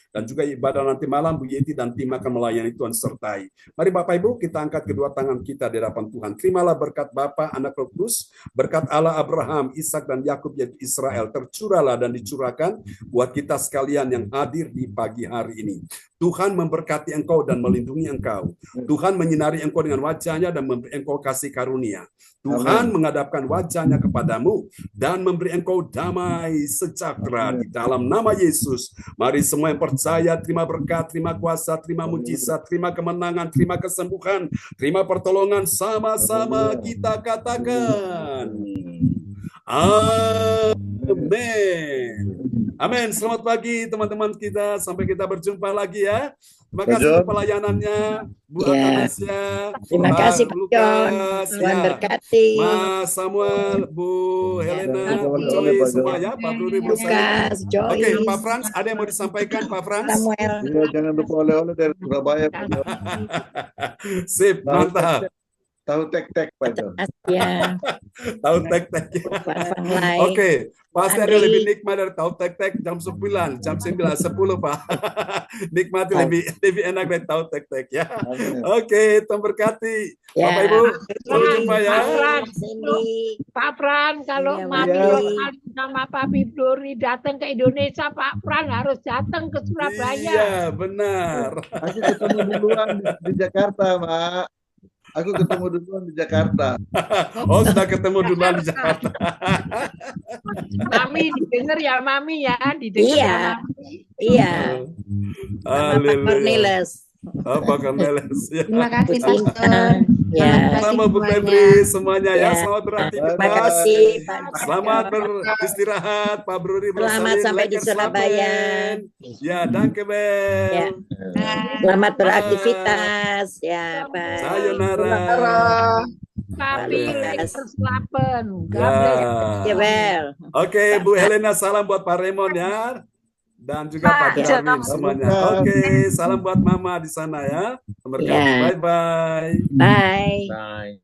dan juga ibadah nanti malam, Bu Yeti dan tim akan melayani, Tuhan sertai. Mari Bapak Ibu, kita angkat kedua tangan kita di hadapan Tuhan. Terimalah berkat Bapa, Anak, Roh Kudus, berkat Allah Abraham, Ishak dan Yakub yaitu Israel, tercurahlah dan dicurahkan buat kita sekalian yang hadir di pagi hari ini. Tuhan memberkati engkau dan melindungi engkau. Tuhan menyinari engkau dengan wajahnya dan memberi engkau kasih karunia. Tuhan menghadapkan wajahnya kepadamu dan memberi engkau damai sejahtera di dalam nama Yesus. Mari semua yang percaya terima berkat, terima kuasa, terima mujizat, terima kemenangan, terima kesembuhan, terima pertolongan. Sama-sama kita katakan amin. Amin. Selamat pagi teman-teman kita. Sampai kita berjumpa lagi ya. Terima kasih untuk pelayanannya Bu Atanasya. Terima kasih Pak John. Tuhan berkati. Mas Samuel, Bu Helena, Bu Joy, semua ya. Pak Bruri, Bu Lukas, Joy. Oke, Pak Frans, ada yang mau disampaikan Pak Frans? Samuel. Iya, jangan lupa oleh-oleh dari Surabaya. Sip, mantap. Tahu tek-tek Pak John. Ya. Tahu tek-tek. Oke, pasti ada lebih nikmat dari tahu tek-tek jam 9, jam 9, 10 Pak. Nikmati lebih enak dari tahu tek-tek ya. Oke, Tuhan berkati. Ya. Bapak Ibu, sampai jumpa ya. Pak Fran, kalau Mami Rosalie sama Pak Biblori datang ke Indonesia, Pak Fran harus datang ke Surabaya. Iya, benar. Aku ketemu duluan di Jakarta, Mak. Aku ketemu duluan di Jakarta. Oh, sudah ketemu duluan di Jakarta. Mami didengar ya, Mami ya, didengar. Iya. Iya. Pak Cornelis. Pak Cornelis. Ya. Terima kasih Pastor. Ya. Sama Bu Febri semuanya ya. Selamat beraktivitas. Terima kasih Pak. Selamat beristirahat Pak Bruri. Selamat sampai di Surabaya. Ya, danke bel. Ya. Selamat beraktivitas ya Pak. Sayonara. Tapi persiapan. Ya bel. Oke, Bu Helena, salam buat Pak Raymond ya. Dan juga Pak Jamin semuanya. Oke, salam buat Mama di sana ya. Bye-bye. Bye. Bye.